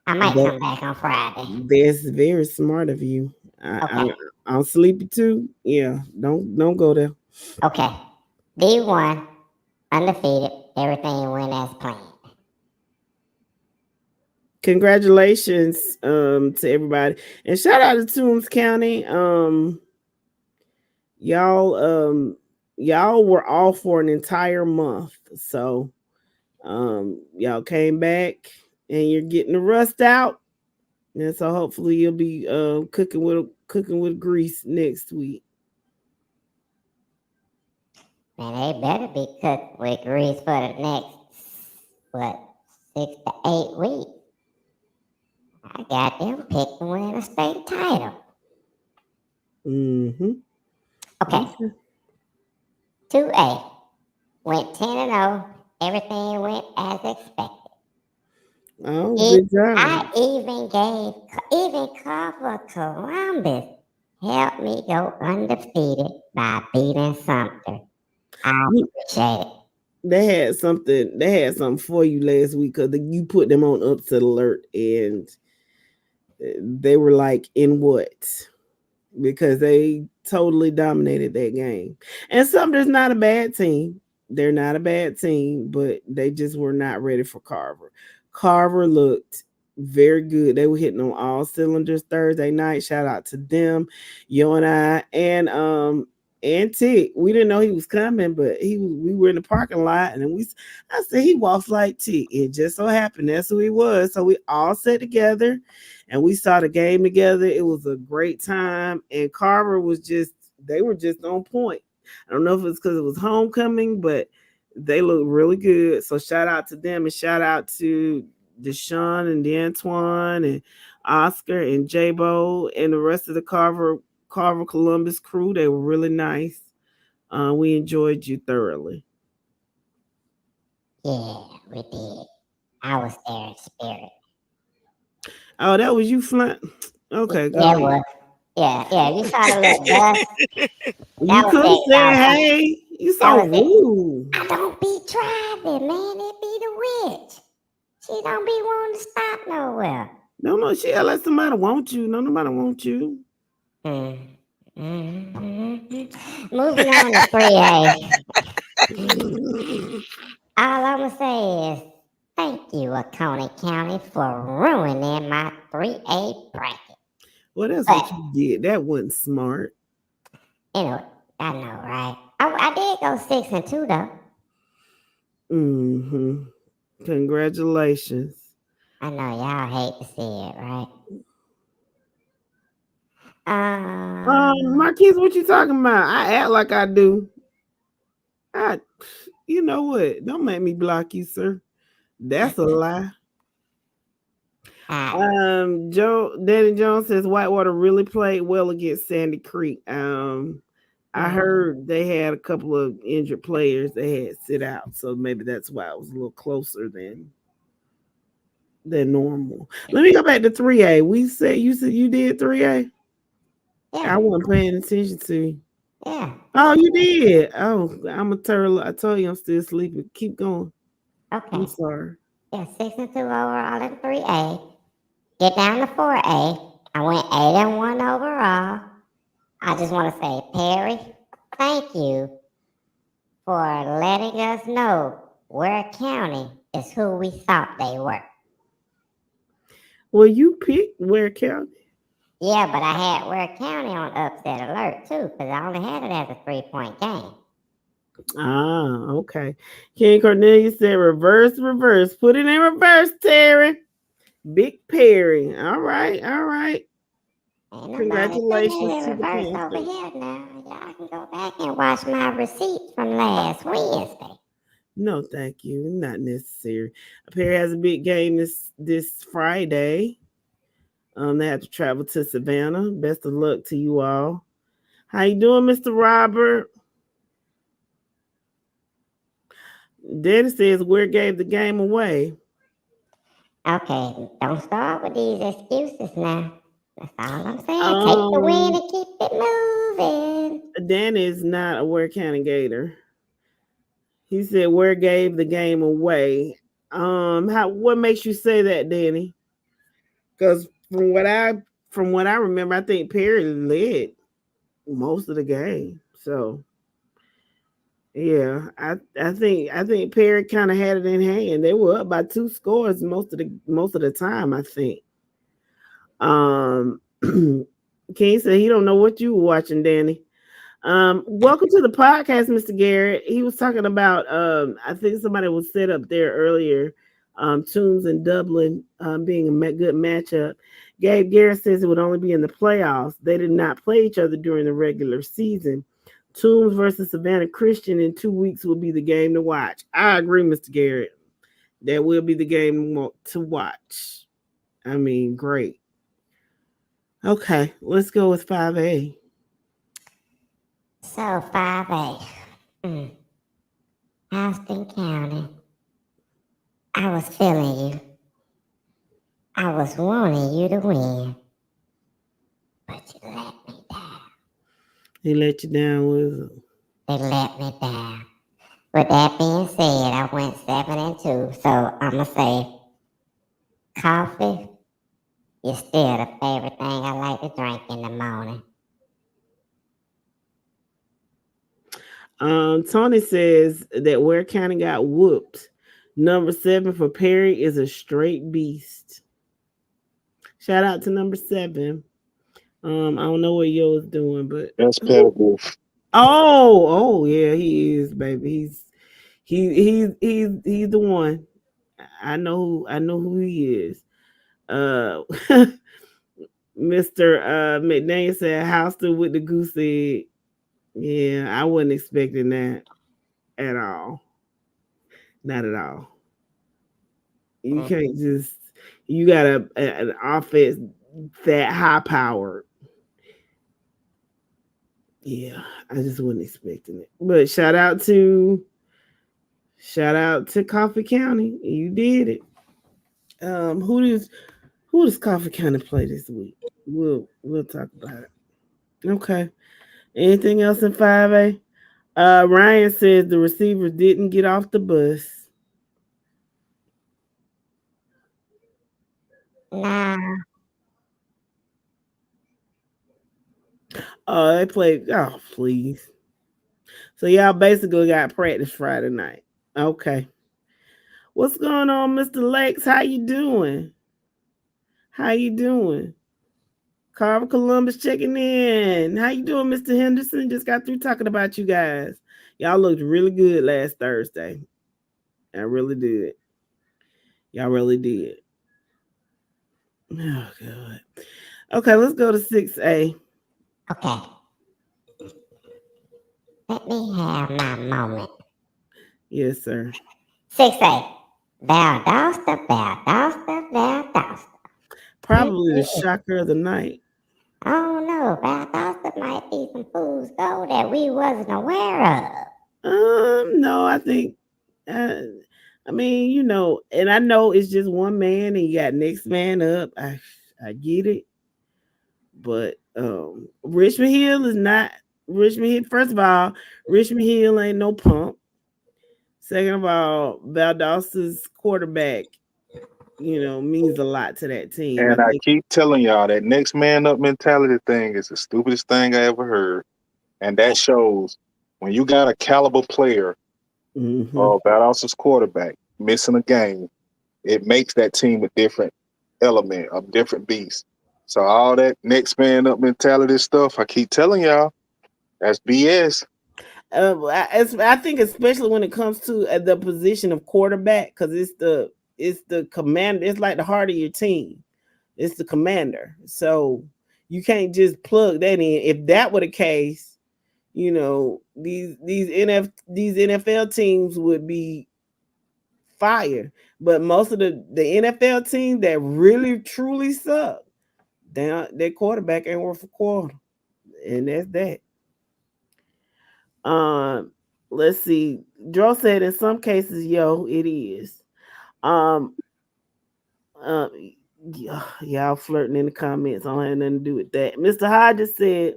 might that come back on Friday. that's very smart of you. Okay, I'm sleepy too. Yeah, don't go there. okay. D1, undefeated. Everything went as planned. Congratulations to everybody. And shout out to Toombs County. Y'all y'all were off for an entire month. So y'all came back and you're getting the rust out. And so hopefully you'll be cooking with grease next week. Man, they better be cooked with grease for the next, what, 6 to 8 weeks. I got them picked to win a state title. Mm-hmm. Okay, 2A. went 10-0. Everything went as expected. Oh, good job. I even Carver Columbus helped me go undefeated by beating Sumter. I appreciate it. They had something for you last week because you put them on upset alert, and they were like, in what? Because they totally dominated that game. And Sumter's not a bad team. They're not a bad team, but they just were not ready for Carver. Carver looked very good. They were hitting on all cylinders Thursday night. Shout out to them, you and I, and Tick. We didn't know he was coming, but we were in the parking lot, and I said he walks like Tick. It just so happened that's who he was. So we all sat together and we saw the game together. It was a great time, and Carver they were just on point. I don't know if it's because it was homecoming, but they looked really good. So shout out to them, and shout out to Deshaun and DeAntoine and Oscar and J-Bo and the rest of the Carver Columbus crew. They were really nice. We enjoyed you thoroughly. Yeah, we did. I was there in spirit. Oh, that was you flying. Okay, go Yeah, ahead. it was. Yeah. You saw the little dust. You could have said, "Hey, you so rude." I don't be driving, man. It be the witch. She don't be wanting to stop nowhere. No, she let somebody want you. No, nobody want you. Moving on to 3A. All I'm gonna say is thank you, Oconee County, for ruining my 3A bracket. Well, that's what you did. That wasn't smart. Anyway, I know, right? I did go 6-2 though. Congratulations. I know y'all hate to see it, right? Marquise, what you talking about? I act like I do. You know what? Don't make me block you, sir. That's a lie. Danny Jones says Whitewater really played well against Sandy Creek. I heard they had a couple of injured players they had sit out, so maybe that's why it was a little closer than normal. Let me go back to 3A. You said you did 3A. Yeah. I wasn't paying attention to you. Yeah. Oh, you did. Oh, I'm a turtle. I told you I'm still sleeping. Keep going. Okay. I'm sorry. Yeah, 6-2 overall in 3A. Get down to 4A. I went 8-1 overall. I just want to say, Perry, thank you for letting us know Ware County is who we thought they were. Well, you picked Ware County. Yeah, but I had Ware County on upset alert too, because I only had it as a 3-point game. Ah, okay. King Cornelius said reverse. Put it in reverse, Terry. Big Perry. All right. Congratulations to the Panthers. Over here now. Y'all can go back and watch my receipts from last Wednesday. No, thank you. Not necessary. Perry has a big game this Friday. They have to travel to Savannah. Best of luck to you all. How you doing, Mr. Robert? Daddy says Ware gave the game away. Okay, don't start with these excuses now. That's all I'm saying. Take the win and keep it moving. Danny is not a Ware County Gator. He said Ware gave the game away. What makes you say that, Danny? Because from what I remember, I think Perry led most of the game. So yeah, I think Perry kind of had it in hand. They were up by 2 scores most of the time, I think. King said he don't know what you were watching, Danny. Welcome to the podcast, Mr. Garrett. He was talking about I think somebody was set up there earlier. Tunes and Dublin being a good matchup. Gabe Garrett says it would only be in the playoffs. They did not play each other during the regular season. Tunes versus Savannah Christian in 2 weeks will be the game to watch. I agree, Mr. Garrett. That will be the game to watch. I mean, great. Okay, let's go with 5A. So 5A. Houston County, I was feeling you. I was wanting you to win, but you let me down. He let you down with They let me down. With that being said, I went 7-2, so I'ma say coffee is still the favorite thing I like to drink in the morning. Tony says that Ware County got whooped. Number 7 for Perry is a straight beast. Shout out to number 7. I don't know what Yo's doing, but That's Pettigrew. oh yeah, he is, baby. He's the one. I know who he is. Uh Mr. McDaniel said Houston with the goose egg. Yeah, I wasn't expecting that at all. Not at all. You can't just you got an offense that high powered. Yeah, I just wasn't expecting it. But shout out to Coffee County. You did it. Who does Coffee County play this week? We'll talk about it. Okay. Anything else in 5A? Ryan says the receivers didn't get off the bus. Nah, Oh, they played. Oh, please. So y'all basically got practice Friday night. Okay. What's going on, Mr. Lex? How you doing? How you doing? Carver Columbus checking in. How you doing, Mr. Henderson? Just got through talking about you guys. Y'all looked really good last Thursday. I really did. Y'all really did. Oh God. Okay, let's go to 6A. okay. Let me have my moment. Yes, sir. 6A. Valdosta, Valdosta, Valdosta. Probably the shocker of the night. Oh no, Valdosta might be some fools go that we wasn't aware No, I think I mean, you know, and I know it's just one man and you got next man up. I get it. But Richmond Hill is not Richmond Hill. First of all, Richmond Hill ain't no pump. Second of all, Valdosta's quarterback, means a lot to that team. I And I think keep telling y'all that next man up mentality thing is the stupidest thing I ever heard. And that shows when you got a caliber player or Valdosta's quarterback missing a game, it makes that team a different element, a different beast. So all that next man up mentality stuff, I keep telling y'all, that's BS. I think especially when it comes to the position of quarterback, because it's the commander. It's like the heart of your team. It's the commander. So you can't just plug that in. If that were the case, these NFL teams would be fire. But most of the NFL teams that really truly suck, their quarterback ain't worth a quarter, and that's that. Let's see. Dro said in some cases, it is. Um, uh, y'all flirting in the comments. I don't have nothing to do with that. Mr. Hodges said,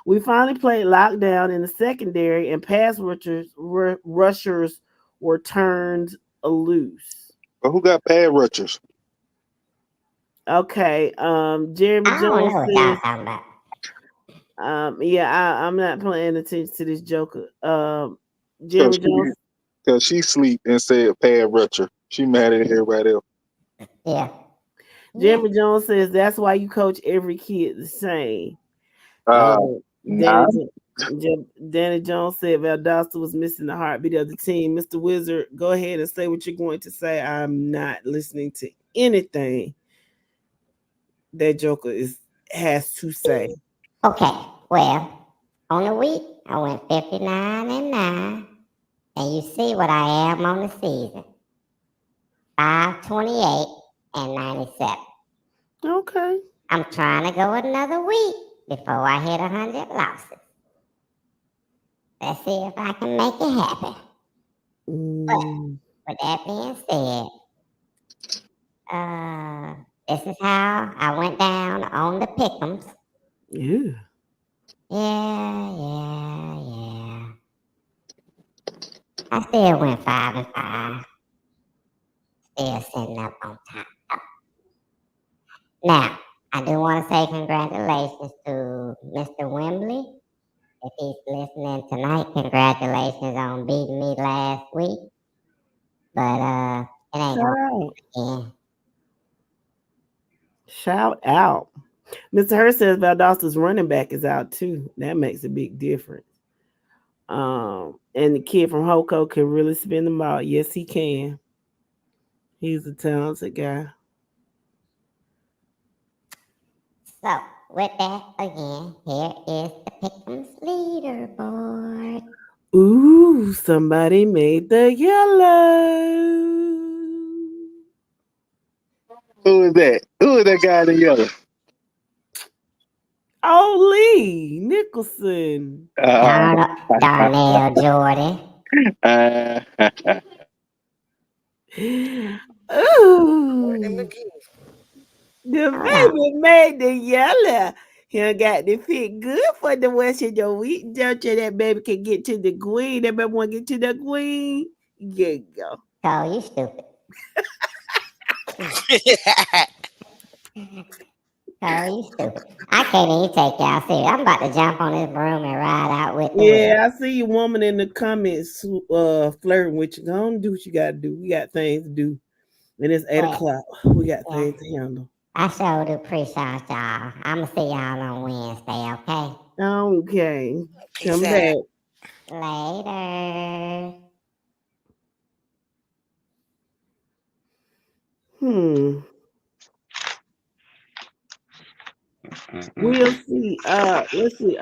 we finally played lockdown in the secondary and pass rushers were turned loose. But who got pad rushers? Okay. Jeremy of. I don't Jones know what says, y'all talking about. yeah, I'm not paying attention to this joker. Because Jeremy Jones. she sleep and said pad rusher. She mad at everybody else. Yeah. Jeremy Jones says that's why you coach every kid the same. Nah. Danny Jones said Valdosta was missing the heartbeat of the team. Mr. Wizard, go ahead and say what you're going to say. I'm not listening to anything that Joker has to say. Okay, well, on the week, I went 59-9, and you see what I am on the season. 528-97. Okay. I'm trying to go another week before I hit 100 losses. Let's see if I can make it happen. With that being said, this is how I went down on the pick'ems. Yeah. Yeah. I still went 5-5. Still sitting up on top. Now, I do want to say congratulations to Mr. Wembley. If he's listening tonight, congratulations on beating me last week. But it ain't Shout gonna out. happen. Shout out. Mr. Hurst says Valdos's running back is out too. That makes a big difference. And the kid from Hoko can really spin the ball. Yes, he can. He's a talented guy. So, with that, again, here is the Pick'ems leaderboard. Ooh, somebody made the yellow. Who is that? Who is that guy in the yellow? Oh, Lee Nicholson. Darnell Jordan. Ooh. The baby made the yellow. He done got the fit good for the West of the week. Don't you that baby can get to the queen? That baby want to get to the queen. Yeah, you go. Oh, you stupid. Oh, you stupid. I can't even take y'all serious. I'm about to jump on this broom and ride out with the wind. Yeah, I see you woman in the comments flirting with you. Go on, do what you gotta do. We got things to do. And it's 8:00. We got things to handle. I sure do appreciate y'all. I'ma see y'all on Wednesday, okay? Okay. Peace Come out. back. Later. We'll see. Let's see.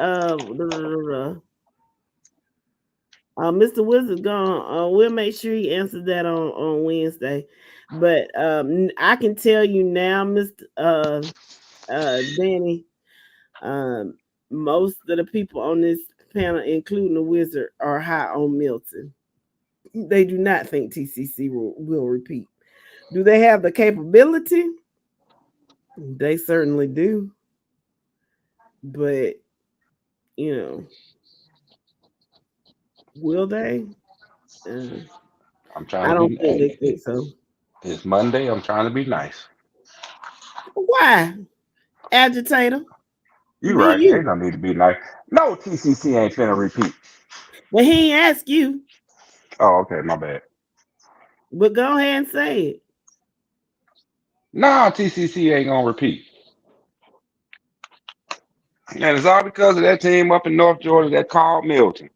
Mr. Wizard gone. We'll make sure he answers that on Wednesday. But I can tell you now, Mr. Danny, most of the people on this panel, including the Wizard, are high on Milton. They do not think TCC will repeat. Do they have the capability? They certainly do. But, will they? I'm trying I to don't be. think they think so. It's Monday. I'm trying to be nice. Why? Agitator. You Be right. you. Ain't no need to be nice. No, TCC ain't finna repeat. But he ain't ask you. Oh, okay. My bad. But go ahead and say it. Nah, TCC ain't gonna repeat. And it's all because of that team up in North Georgia that called Milton.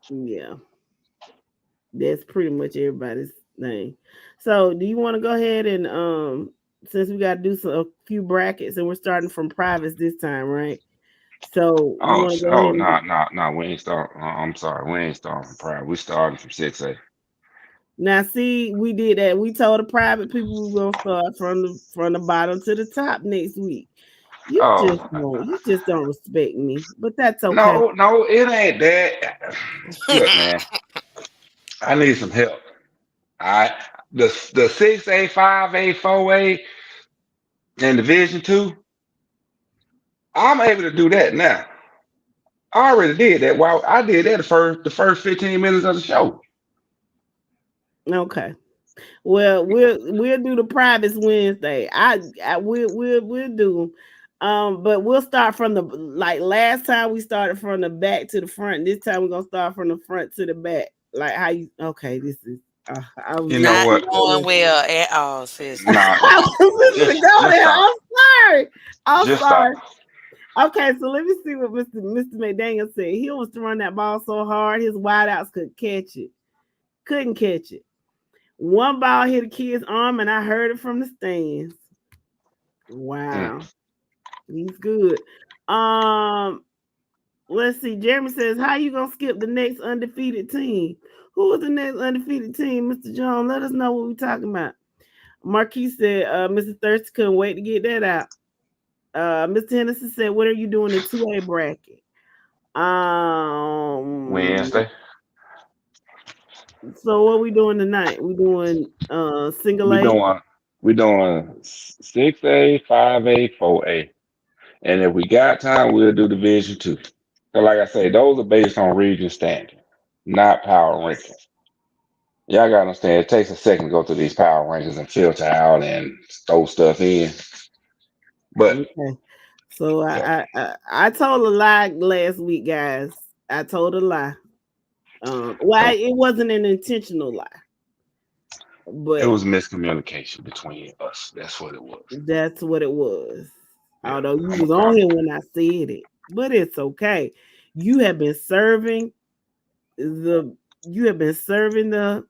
Yeah. That's pretty much everybody's thing. So do you want to go ahead and since we got to do a few brackets and we're starting from privates this time, right? So you want to go ahead and No. We ain't start. I'm sorry. We ain't starting from private. We starting from 6A. now see, we did that. We told the private people we gonna start from the bottom to the top next week. You just don't respect me, but that's okay. No, it ain't that. Look, man, I need some help. I the 6A, 5A, 4A, and Division 2. I'm able to do that now. I already did that. Well, I did that the first 15 minutes of the show. Okay. Well, we'll do the privates Wednesday. We'll do them. But we'll start from the last time we started from the back to the front. This time we're gonna start from the front to the back. Like how you this is I was You know Not what? going well at all, sister. Nah, I was listening to go there. stop. I'm Just sorry. stop. Okay, so let me see what Mr. McDaniel said. He was throwing that ball so hard his wideouts couldn't catch it. Couldn't catch it. One ball hit a kid's arm, and I heard it from the stands. Wow, he's good. Let's see. Jeremy says, "How you gonna skip the next undefeated team? Who is the next undefeated team, Mr. Jones? Let us know what we're talking about." Marquis said, "Mr. Thirsty couldn't wait to get that out." Mr. Henderson said, "What are you doing in 2A bracket?" Wednesday. So what we doing tonight? We doing single We A? doing 6A, 5A, 4A. And if we got time, we'll do Division Two. So like I say, those are based on region standing, not power rankings. Y'all gotta understand it takes a second to go through these power rankings and filter out and throw stuff in. But Okay. So yeah, I told a lie last week, guys. I told a lie. Well, so it wasn't an intentional lie, it but was miscommunication between us. That's what it was. that's what it was. Yeah, Although you I'm gonna was on call. here when I said it, but it's okay. You have been serving the you have been serving the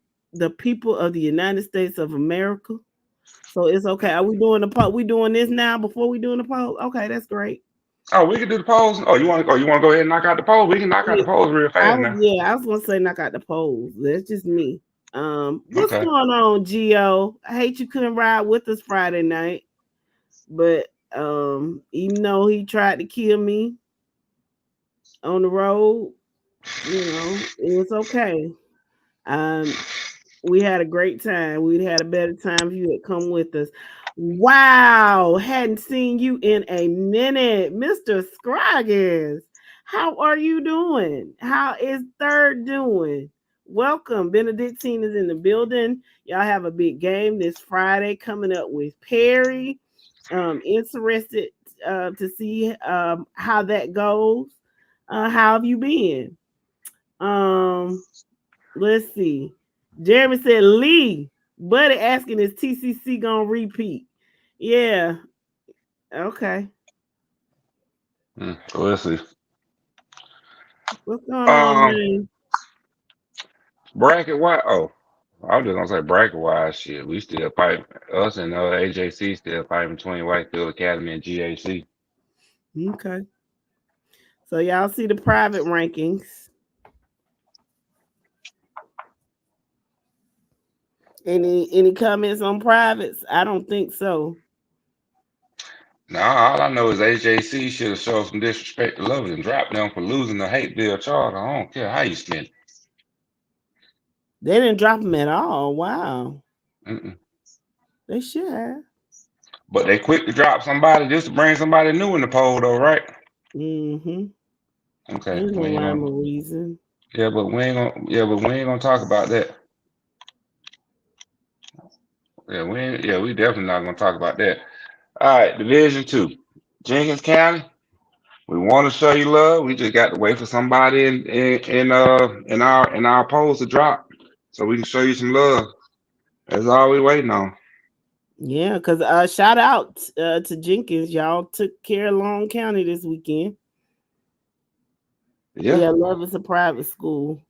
people of the United States of America. So it's okay. Are we doing the poll? We doing this now before we doing the poll? Okay, that's great. Oh, we can do the polls. Oh, you want to go ahead and knock out the polls? We can knock out the Yeah, polls real fast now. I was gonna say knock out the polls. That's just me. What's Okay. going on, Gio? I hate you couldn't ride with us Friday night, but even though he tried to kill me on the road, it's okay. Um, we had a great time. We'd had a better time if you had come with us. Wow, hadn't seen you in a minute, Mr. Scroggins. How are you doing? How is Third doing? Welcome. Benedictine is in the building. Y'all have a big game this Friday coming up with Perry. Interested to see how that goes. How have you been? Um, Let's see. Jeremy said Lee, Buddy asking is TCC gonna repeat? Yeah. Okay. So let's see. What's going on, Um, man? bracket wise. Oh, I was just gonna say bracket wise. Shit, we still fighting. Us and AJC still fighting between Whitefield Academy and GAC. Okay. So y'all see the private rankings. Any comments on privates? I don't think so. Now all I know is AJC should have showed some disrespect to Lovett and dropped them for losing the hate bill charter. I don't care how you spend it. They didn't drop them at all. Wow. Mm-mm. They should have. But they quick to drop somebody just to bring somebody new in the poll, though, right? Mm-hmm. Okay, There's no we ain't rhyme gonna. or reason. Yeah, but we ain't gonna. Yeah, but we ain't gonna talk about that. Yeah, we ain't. Yeah, we definitely not gonna talk about that. All right, Division Two, Jenkins County. We want to show you love. We just got to wait for somebody in our polls to drop so we can show you some love. That's all we waiting on. Yeah, because shout out to Jenkins. Y'all took care of Long County this weekend. Yeah. Yeah, love is a private school.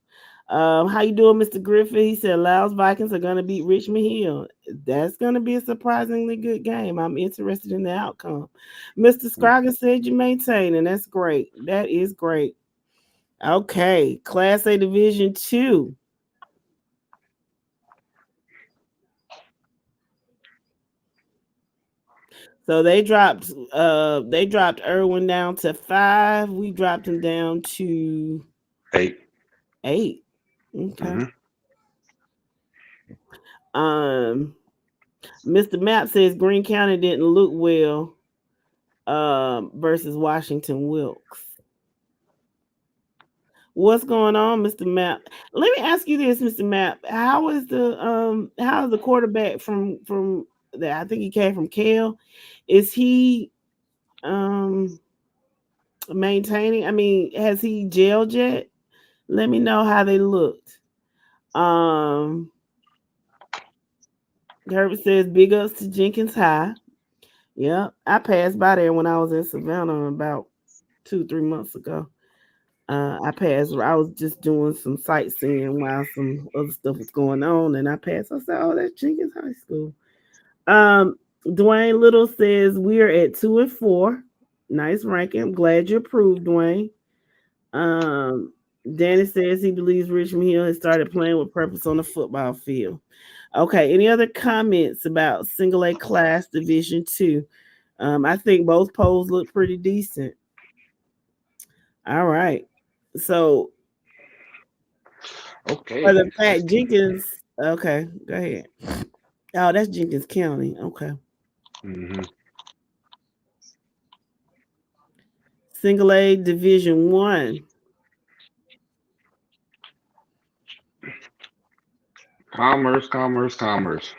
How you doing, Mr. Griffith? He said Laos Vikings are gonna beat Richmond Hill. That's gonna be a surprisingly good game. I'm interested in the outcome. Mr. Scroggins said you maintain, and that's great. That is great. Okay, Class A Division 2. So they dropped Irwin down to 5. We dropped him down to 8. 8. Okay. Mm-hmm. Mr. Map says Greene County didn't look well versus Washington Wilkes. What's going on, Mr. Map? Let me ask you this, Mr. Map. How is the quarterback from that? I think he came from Kale. Is he maintaining? I mean, has he jailed yet? Let me know how they looked. Herbert says big ups to Jenkins High. Yeah, I passed by there when I was in Savannah about 2-3 months ago. I passed. I was just doing some sightseeing while some other stuff was going on, and I passed. I said, "Oh, that's Jenkins High School." Dwayne Little says we are at 2 and 4. Nice ranking. I'm glad you approved, Dwayne. Danny says he believes Richmond Hill has started playing with purpose on the football field. Okay. Any other comments about single A class Division 2? I think both polls look pretty decent. All right. So Or Okay. the fact Jenkins. Okay, go ahead. Oh, that's Jenkins County. Okay. Hmm. Single A Division One. Commerce, commerce, commerce.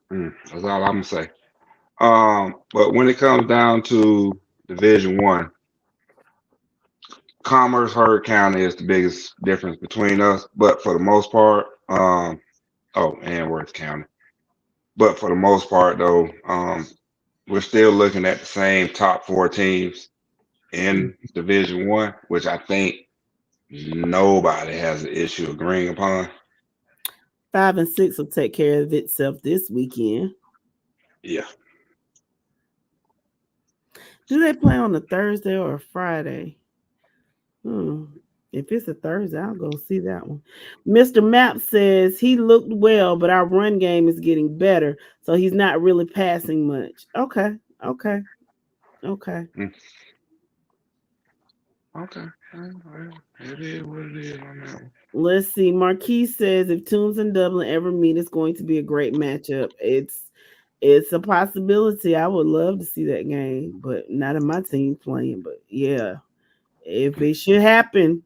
That's all I'm gonna say. But when it comes down to Division One, Commerce Hurd County is the biggest difference between us. But for the most part, and Worth County. But for the most part, though, we're still looking at the same top four teams in Division One, which I think nobody has an issue agreeing upon. 5 and 6 will take care of itself this weekend. Yeah. Do they play on a Thursday or a Friday? If it's a Thursday, I'll go see that one. Mr. Map says he looked well, but our run game is getting better, so he's not really passing much. Okay. Mm. Okay. It is what it is on that one. Let's see. Marquis says if Toombs and Dublin ever meet, it's going to be a great matchup. It's a possibility. I would love to see that game, but not in my team playing. But yeah, if it should happen,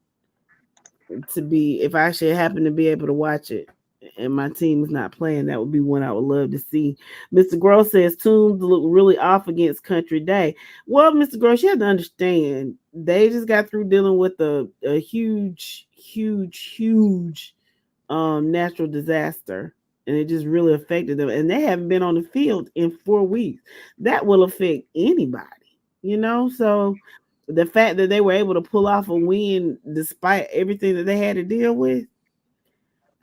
if I should happen to be able to watch it and my team is not playing, that would be one I would love to see. Mr. Gross says Toombs look really off against Country Day. Well, Mr. Gross, you have to understand they just got through dealing with a huge natural disaster, and it just really affected them, and they haven't been on the field in 4 weeks. That will affect anybody. So the fact that they were able to pull off a win despite everything that they had to deal with,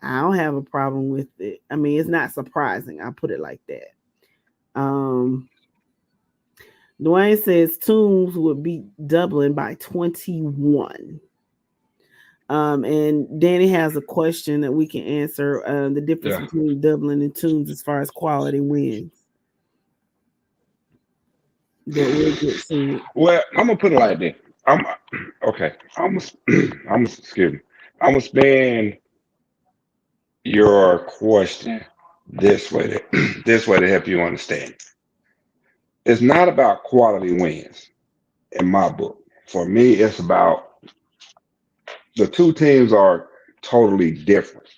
I don't have a problem with it. I mean, it's not surprising. I'll put it like that. Dwayne says Toombs would beat Dublin by 21. And Danny has a question that we can answer. The difference between Dublin and Toombs as far as quality wins. That we'll get to. Well, I'm gonna put it like this. I'm okay. Excuse me. I'm gonna spin your question this way this way to help you understand. It's not about quality wins in my book. For me, it's about the two teams are totally different.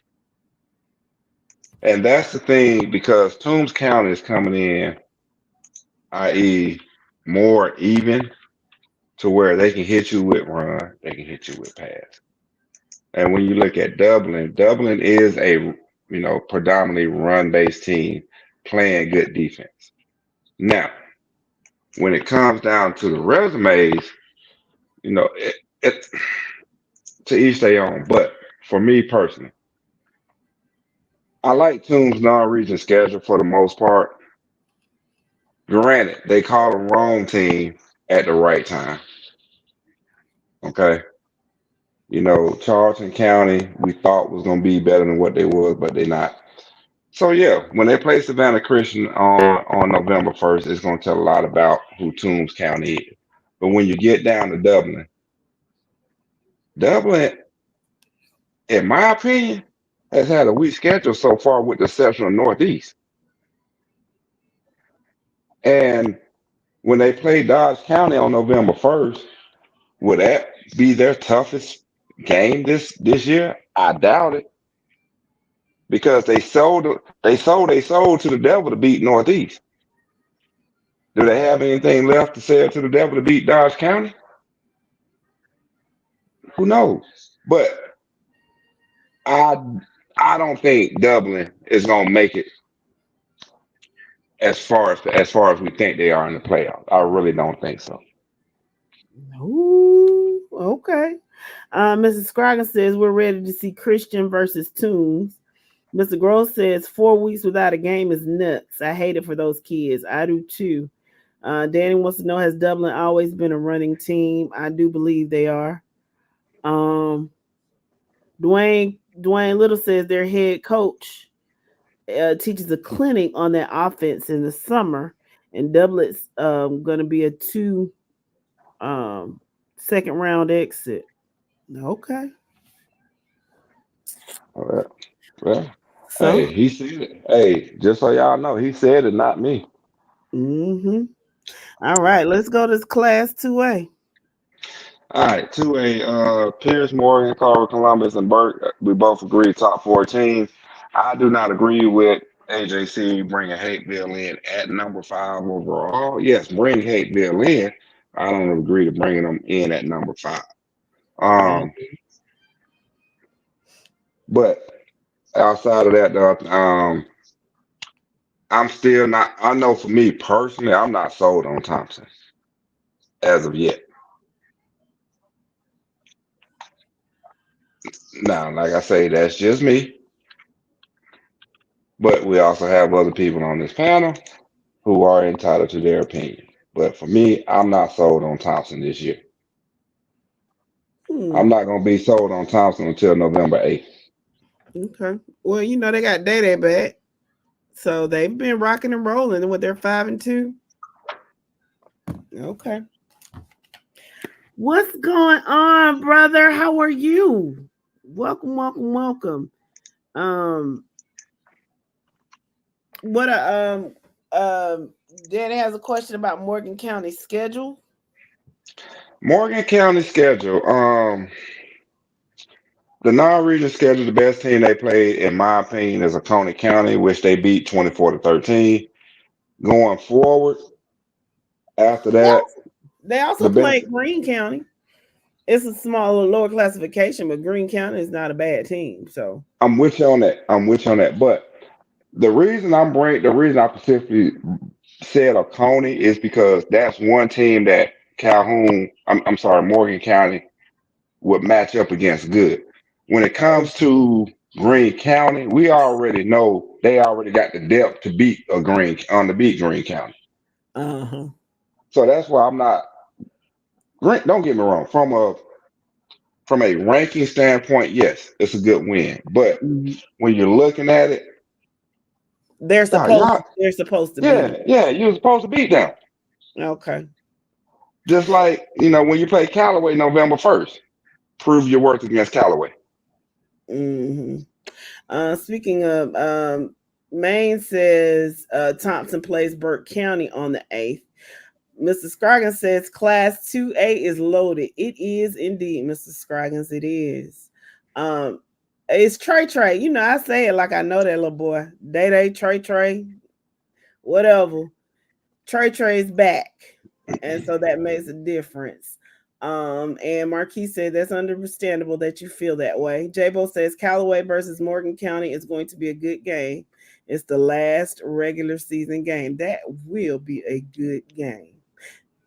And that's the thing because Toombs County is coming in, i.e., more even to where they can hit you with run, they can hit you with pass. And when you look at Dublin, Dublin is a predominantly run-based team playing good defense. Now, when it comes down to the resumes, it to each their own. But for me personally, I like Toombs non-region schedule for the most part. Granted, they call the wrong team at the right time. Okay. Charleston County, we thought was going to be better than what they was, but they're not. So yeah, when they play Savannah Christian on November 1st, it's going to tell a lot about who Toombs County is. But when you get down to Dublin, in my opinion, has had a weak schedule so far with the exception of Northeast. And when they play Dodge County on November 1st, would that be their toughest game this year? I doubt it. Because they sold to the devil to beat Northeast. Do they have anything left to sell to the devil to beat Dodge County? Who knows? But I I don't think Dublin is gonna make it as far as we think they are in the playoffs. I really don't think so. Ooh, okay. Mrs. Scroggin says we're ready to see Christian versus Toombs. Mr. Gross says 4 weeks without a game is nuts. I hate it for those kids. I do too. Danny wants to know, has Dublin always been a running team? I do believe they are. Dwayne Little says their head coach teaches a clinic on their offense in the summer, and Dublin's going to be a 2 second round exit. Okay. Well, So, hey, he said it. Hey, just so y'all know, he said it, not me. all right, let's go to class 2A. All right, to a Pierce, Morgan, Carver, Columbus, and Burke. We both agree top 14. I do not agree with AJC bringing Hateville in at number 5 overall. Yes, bring Hateville in. I don't agree to bringing them in at number 5. Um, but outside of that, though, I'm still not. I know for me personally, I'm not sold on Thompson as of yet. Now, like I say, that's just me. But we also have other people on this panel who are entitled to their opinion. But for me, I'm not sold on Thompson this year. I'm not going to be sold on Thompson until November 8th. Okay. Well, they got Day back. So they've been rocking and rolling with their 5-2. Okay. What's going on, brother? How are you? Welcome. Danny has a question about Morgan County's schedule. Morgan County schedule. The non-region schedule, the best team they played, in my opinion, is Oconee County, which they beat 24-13. Going forward, after that, They also played Greene County. It's a smaller, lower classification, but Greene County is not a bad team. So I'm with you on that. But the reason I specifically said Oconee is because that's one team that I'm sorry, Morgan County would match up against good. When it comes to Greene County, we already know they already got the depth to beat Greene County. So that's why I'm not. Don't get me wrong. From a ranking standpoint, yes, it's a good win. But when you're looking at it, they're supposed to beat. Yeah, you're supposed to beat them. Okay. Just like when you play Callaway November 1st, prove your worth against Callaway. Speaking of, Maine says Thompson plays Burke County on the 8th. Mr. Scroggins says Class 2A is loaded. It is indeed, Mr. Scroggins. It is. It's Trey. I say it like I know that little boy. Day, Trey. Whatever. Trey is back. And so that makes a difference. And Marquis said that's understandable that you feel that way. Jabo says Callaway versus Morgan County is going to be a good game. It's the last regular season game. That will be a good game.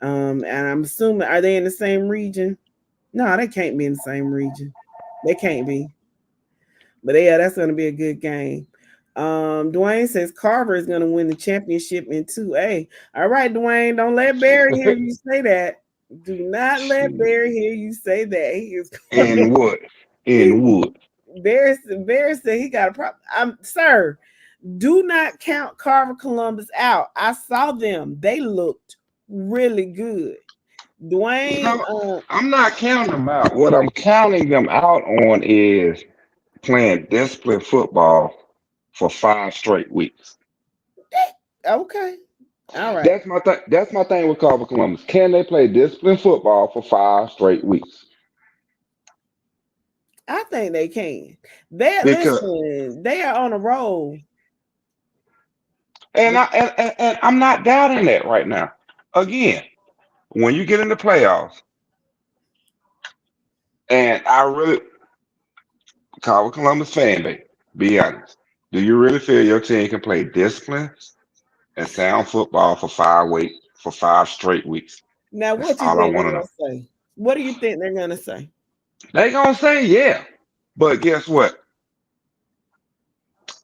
And I'm assuming, are they in the same region? No, they can't be in the same region. They can't be. But yeah, that's going to be a good game. Dwayne says Carver is going to win the championship in 2A. All right, Dwayne, don't let Barry hear you say that. Do not let Barry hear you say that. He is in wood. Barry said he got a problem. Sir, do not count Carver Columbus out. I saw them. They looked really good. Dwayne, I'm not counting them out. What I'm counting them out on is playing disciplined football for 5 straight weeks. Okay. All right. That's my thing with Carver Columbus. Can they play disciplined football for 5 straight weeks? I think they can. They are on a roll. And I'm not doubting that right now. Again, when you get in the playoffs, and Carver Columbus fan base, be honest. Do you really feel your team can play discipline and sound football for 5 straight weeks? Now, That's what do you all I think they're want to going know. to say? What do you think they're going to say? They gonna say yeah, but guess what?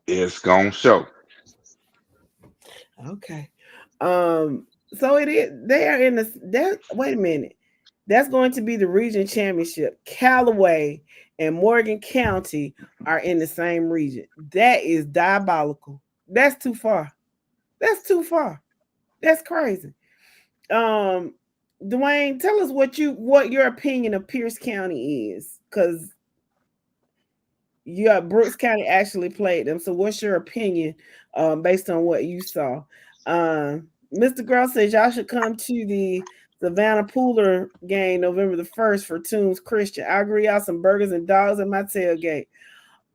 It's gonna show. Okay. So it is. They are in the. Wait a minute. That's going to be the region championship. Callaway and Morgan County are in the same region. That is diabolical. That's too far. That's crazy. Dwayne, tell us what your opinion of Pierce County is, because Yeah, Brooks County actually played them. So what's your opinion based on what you saw? Mr. Girl says y'all should come to the Savannah Pooler game November the 1st for Tunes Christian. I agree, y'all some burgers and dogs at my tailgate.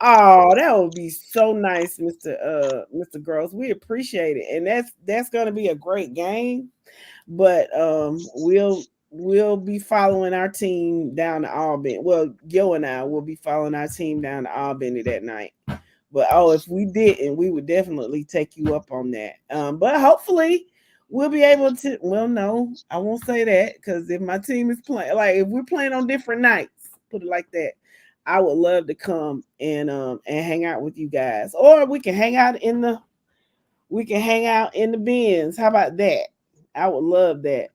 Oh, that would be so nice, Mr. Gross. We appreciate it. And that's gonna be a great game. But we'll be following our team down to Albany. Well, Yo and I will be following our team down to Albany that night. But if we didn't, we would definitely take you up on that. But hopefully we'll be able to. Well, no, I won't say that because if my team is playing, like if we're playing on different nights, put it like that, I would love to come and hang out with you guys, or we can hang out in the bins. How about that? I would love that.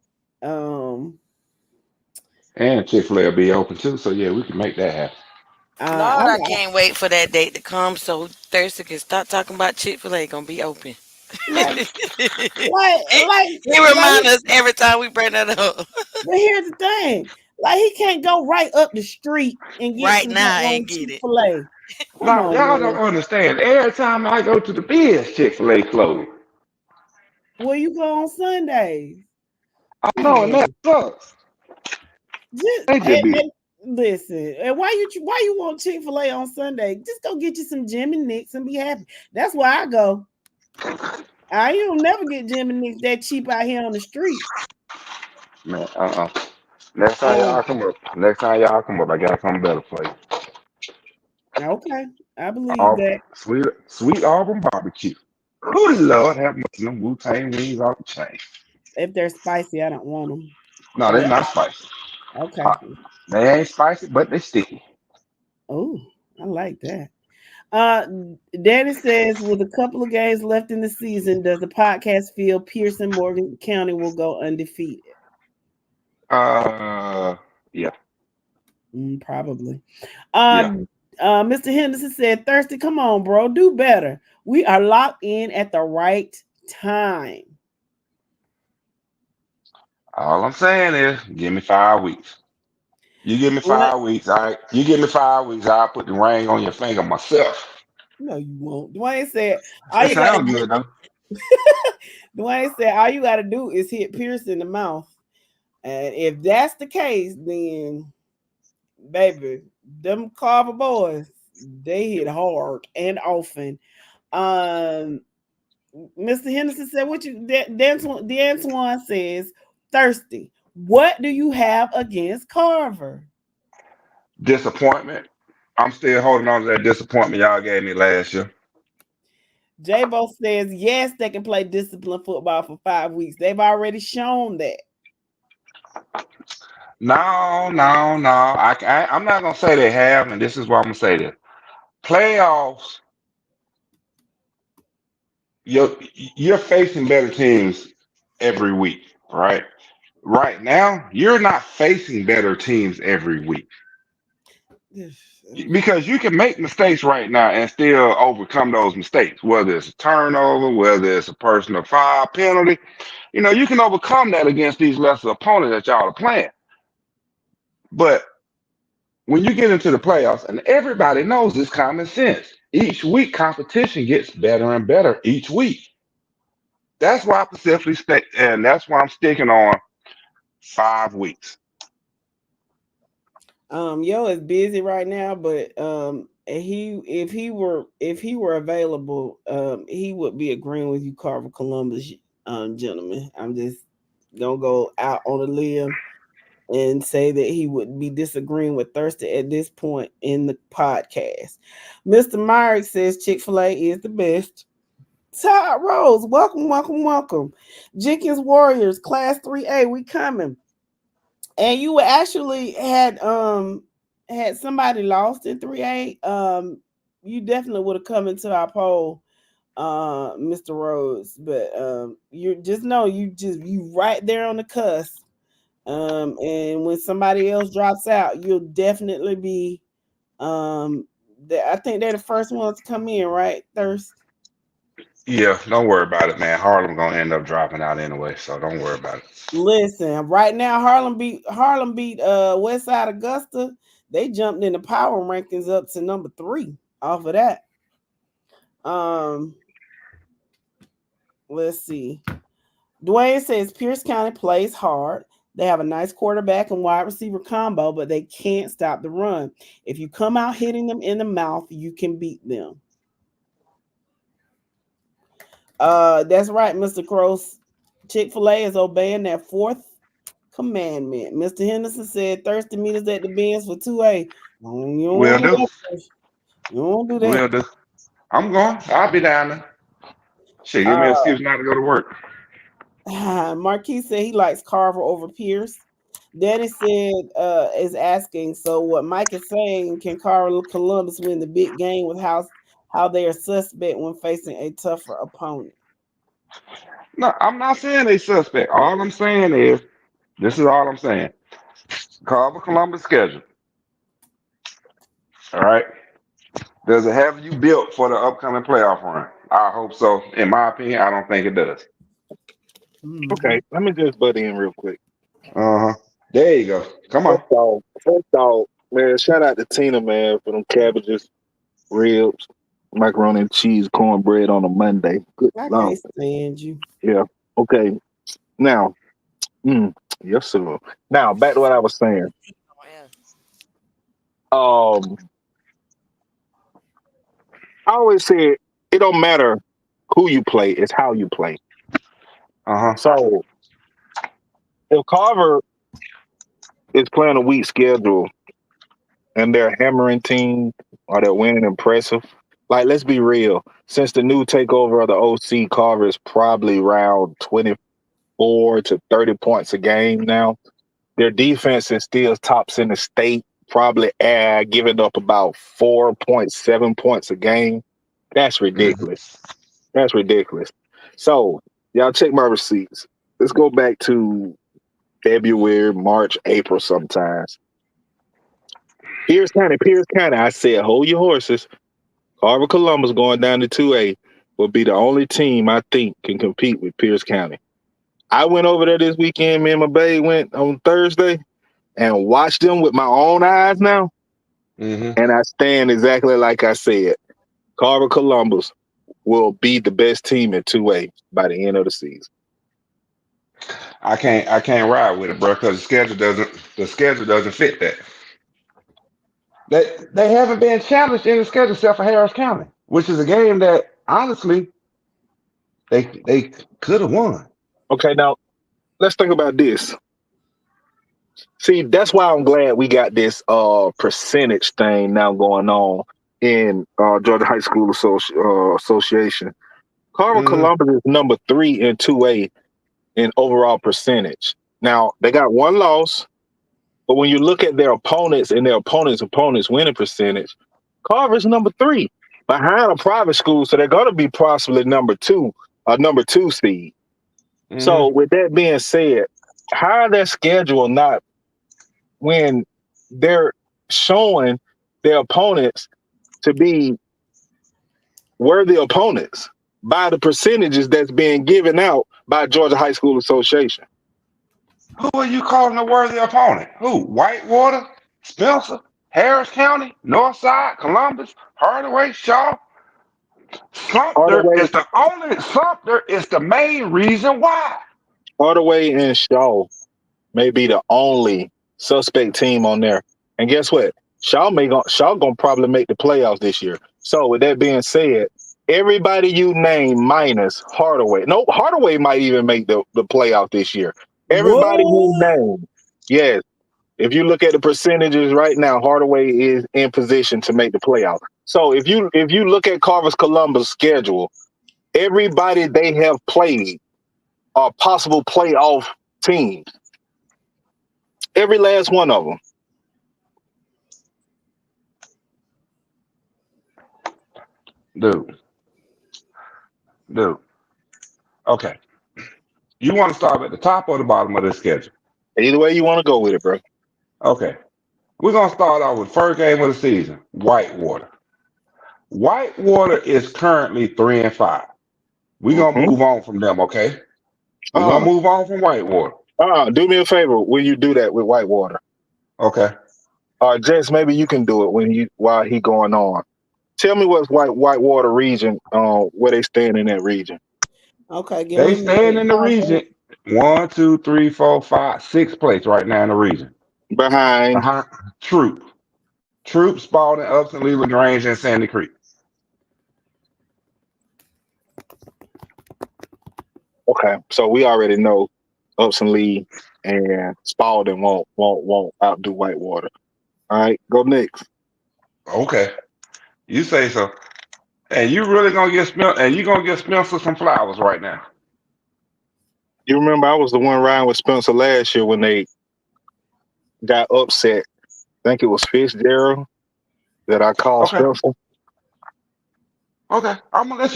And Chick-fil-A will be open too, so yeah, we can make that happen. Lord, I I'm can't wait for that date to come so Thursday can stop talking about Chick-fil-A gonna be open. like He like remind us every time we bring that up. But here's the thing: like he can't go right up the street and get Right some now on and get it. Chick-fil-A. Come Now, on, y'all don't man. understand. Every time I go to the biz, Chick-fil-A closed. Well, you go on Sundays. I know, and that Man, sucks. just They just be listen. And why you want Chick-fil-A on Sunday? Just go get you some Jim and Nick's and be happy. That's where I go. I don't never get Jim and Nick's that cheap out here on the street. man. Um, Next time y'all come up, I got some better place. okay, I believe Auburn, that. sweet Auburn barbecue. Oh Lord, have much them Wu Tang wings off the chain. If they're spicy, I don't want them. No, they're But not spicy. okay. Hot. They ain't spicy, but they sticky. Oh, I like that. Uh, Danny says, with a couple of games left in the season, does the podcast feel Pearson Morgan County will go undefeated? Uh, yeah, Probably. yeah. Mr. Henderson said, Thirsty, come on, bro, do better. We are locked in at the right time. All I'm saying is, give me 5 weeks. You give me What? 5 weeks, all right? You give me 5 weeks, I'll put the ring on your finger myself. No, you won't. Dwayne said, all That you got to sounds do. good though. Dwayne said, all you got to do is hit Pearson in the mouth. And if that's the case, then baby, them Carver boys, they hit hard and often. Um, Mr. Henderson said, "What you?" Dan says, "Thirsty. What do you have against Carver?" Disappointment. I'm still holding on to that disappointment y'all gave me last year. J-Bo says, "Yes, they can play disciplined football for 5 weeks. They've already shown that." No, no, no. I'm not gonna say they have, and this is why I'm gonna say this. Playoffs, you're facing better teams every week, right? Right now, you're not facing better teams every week because you can make mistakes right now and still overcome those mistakes, whether it's a turnover, whether it's a personal foul penalty. You can overcome that against these lesser opponents that y'all are playing. But when you get into the playoffs, and everybody knows this common sense, each week competition gets better and better each week. That's why I specifically stick, and that's why I'm sticking on 5 weeks. Yo is busy right now, but if he were available, he would be agreeing with you, Carver Columbus, gentlemen. I'm just gonna go out on a limb and say that he would be disagreeing with Thirsty at this point in the podcast. Mr. Myrick says Chick-fil-A is the best. Todd Rose, welcome, welcome, welcome. Jenkins Warriors, Class 3A, we coming. And you actually had somebody lost in 3A. You definitely would have come into our poll, Mr. Rose. But you just know you right there on the cusp. And when somebody else drops out, you'll definitely be I think they're the first ones to come in, right? Thirst. Yeah, don't worry about it, man. Harlem gonna end up dropping out anyway, so don't worry about it. Listen, right now Harlem beat West Side Augusta. They jumped in the power rankings up to number 3. off of that. Let's see. Dwayne says Pierce County plays hard. They have a nice quarterback and wide receiver combo, but they can't stop the run. If you come out hitting them in the mouth, you can beat them. That's right, Mr. Cross. Chick-fil-A is obeying that fourth commandment. Mr. Henderson said thirsty meat is at the bins for 2A. You Will do. don't do that. Will do. I'm going. I'll be down there. Shit, give me an excuse not to go to work. Marquis said he likes Carver over Pierce. Danny said is asking, so what Mike is saying, can Carver Columbus win the big game with how they are suspect when facing a tougher opponent? No, I'm not saying they suspect. All I'm saying is, this is all I'm saying. Carver Columbus schedule. All right. Does it have you built for the upcoming playoff run? I hope so. In my opinion, I don't think it does. Okay, let me just butt in real quick. Uh huh. There you go. Come on. First off, man, shout out to Tina, man, for them cabbages, ribs, macaroni and cheese, cornbread on a Monday. Good I Lord. can't stand you. Yeah. Okay. Now, yes, sir. Now, back to what I was saying. I always say it don't matter who you play, it's how you play. So if Carver is playing a weak schedule and they're hammering teams or they're winning impressive, like let's be real. Since the new takeover of the OC, Carver is probably around 24 to 30 points a game now. Their defense is still tops in the state, probably giving up about 4.7 points a game. That's ridiculous. That's ridiculous. So, y'all check my receipts. Let's go back to February, March, April sometimes. Pierce County, I said, hold your horses. Carver Columbus going down to 2A will be the only team I think can compete with Pierce County. I went over there this weekend. Me and my babe went on Thursday and watched them with my own eyes now. And I stand exactly like I said. Carver Columbus will be the best team in 2A by the end of the season. I can't ride with it, bro, because the schedule doesn't fit that. They haven't been challenged in the schedule except for Harris County, which is a game that honestly they could have won. Okay, now let's think about this. See, that's why I'm glad we got this percentage thing now going on in Georgia High School Association. Carver Columbus is number 3 in 2A in overall percentage. Now, they got one loss, but when you look at their opponents and their opponents' winning percentage, Carver's number 3 behind a private school, so they're going to be possibly number 2 seed. So, with that being said, how their schedule not when they're showing their opponents to be worthy opponents by the percentages that's being given out by Georgia High School Association? Who are you calling a worthy opponent? Who? Whitewater, Spencer, Harris County, Northside, Columbus, Hardaway, Shaw. Sumter is the main reason why. Hardaway and Shaw may be the only suspect team on there. And guess what? Shaw gonna probably make the playoffs this year. So with that being said, everybody you name minus Hardaway. No, Hardaway might even make the playoff this year. Everybody you name. Yes. If you look at the percentages right now, Hardaway is in position to make the playoff. So if you look at Carver's Columbus schedule, everybody they have played are possible playoff teams. Every last one of them. Dude. Okay. You want to start at the top or the bottom of the schedule? Either way you want to go with it, bro. Okay. We're going to start off with first game of the season, Whitewater. Whitewater is currently 3-5. We're going to move on from them, okay? We're going to move on from Whitewater. Do me a favor when you do that with Whitewater. Okay. Jess, maybe you can do it while he going on. Tell me what's Whitewater region, where they stand in that region. Okay, give me They a stand minute. in the region 1, 2, 3, 4, 5, 6th place right now in the region. Behind. Behind Troop, Spalding, Upton, Lee, LaGrange, and Sandy Creek. Okay, so we already know Upson Lee and Spalding won't outdo Whitewater. All right, go next. Okay, you say so. And you really gonna get Spencer some flowers right now. You remember I was the one riding with Spencer last year when they got upset. I think it was Fitzgerald that I called Okay, Spencer. okay. I'm gonna let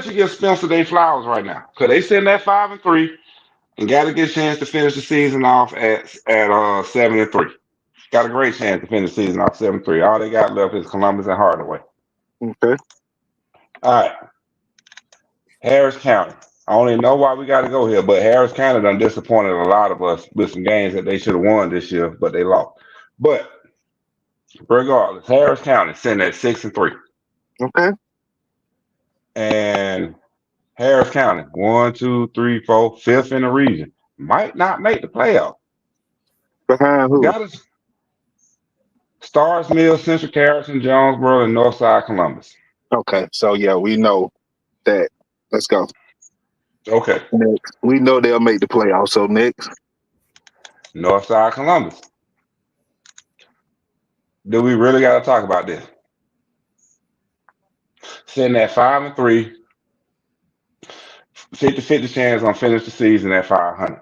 you give Spencer their flowers right now. Cause they sitting at 5-3 and got a good chance to finish the season off at 7-3. Got a great chance to finish the season off 7-3. All they got left is Columbus and Hardaway. Okay. All right. Harris County. I don't even know why we got to go here, but Harris County done disappointed a lot of us with some games that they should have won this year, but they lost. But regardless, Harris County sitting at 6-3. Okay. And Harris County, 1, 2, 3, 4, fifth in the region. Might not make the playoff. Behind who? Got us Stars Mill, Central Carrollton, Jonesboro, and Northside Columbus. Okay, so yeah, we know that. Let's go. Okay. Next. We know they'll make the playoffs. So next. Northside Columbus. Do we really got to talk about this? Sitting at 5-3, 50-50 chance on finish the season at 500.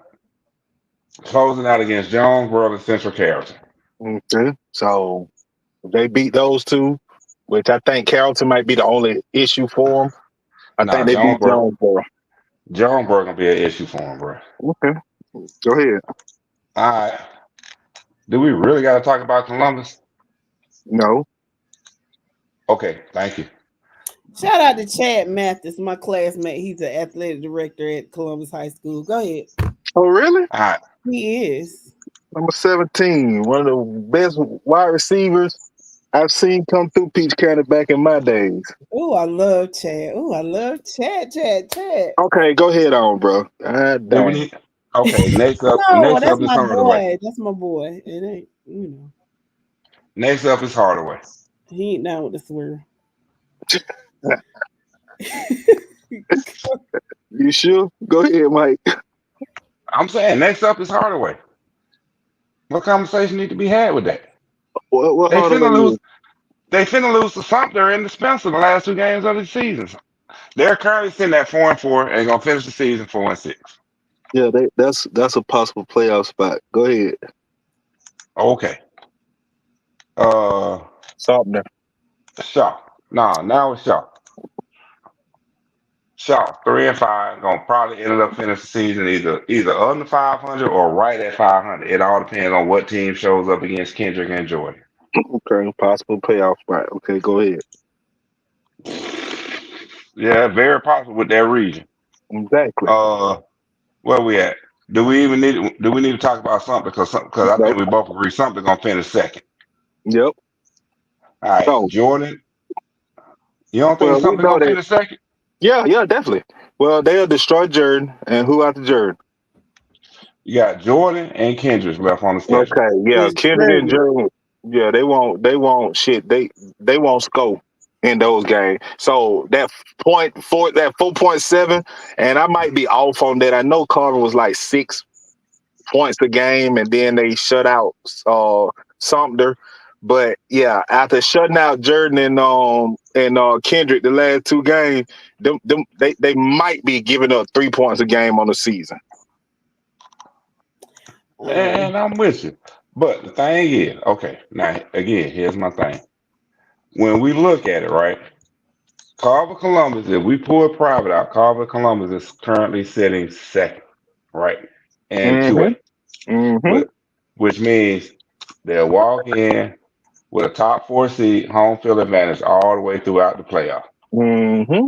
Closing out against Jonesboro and Central Carrollton. Okay, so they beat those two, which I think Carrollton might be the only issue for them. I Nah, think they beat Jonesboro. Jonesboro gonna be an issue for them, bro. Okay, go ahead. All right. Do we really got to talk about Columbus? No. Okay, thank you. Shout out to Chad Mathis, my classmate. He's the athletic director at Columbus High School. Go ahead. Oh, really? All right. He is. Number 17, one of the best wide receivers I've seen come through Peach County back in my days. Oh, I love Chad. Oh, I love Chad. Okay, go ahead on, bro. Do we need? Okay, next up. No, Next that's up is my Hardaway. boy. That's my boy. It ain't, you know. Next up is Hardaway. He ain't down with the swear. You sure? Go ahead, Mike. I'm saying next up is Hardaway. What conversation need to be had with that? What They Hardaway finna lose. is? They finna lose to Sumter and the Spencer the last 2 games of the season. They're currently sitting at 4-4 and gonna finish the season 4-6. Yeah, that's a possible playoff spot. Go ahead. Okay. Sumner. Shaw. No, now it's Shaw. Shaw, 3-5, gonna probably end up finishing the season either under 500 or right at 500. It all depends on what team shows up against Kendrick and Jordan. Okay, possible playoff spot. Okay, go ahead. Yeah, very possible with that region. Exactly. Where we at? Do we need to talk about something? Because I think we both agree something gonna finish second. Yep. All right, So, Jordan. You don't think well, we something know gonna that. finish second? Yeah, definitely. Well, they'll destroy Jordan, and who after Jordan? You got Jordan and Kendrick left on the schedule. Okay, yeah, It's Kendrick and Jordan. Yeah, they won't shit. They won't score in those games. So that 4.7, and I might be off on that. I know Carver was like 6 points a game, and then they shut out Sumter. But yeah, after shutting out Jordan and Kendrick the last 2 games, they might be giving up 3 points a game on the season. And I'm with you. But the thing is, okay, now again, here's my thing. When we look at it, right, Carver Columbus, if we pull private out, Carver Columbus is currently sitting second, right? And 2A. Mm-hmm. Which means they'll walk in with a top 4 seed, home field advantage all the way throughout the playoff. Mm-hmm.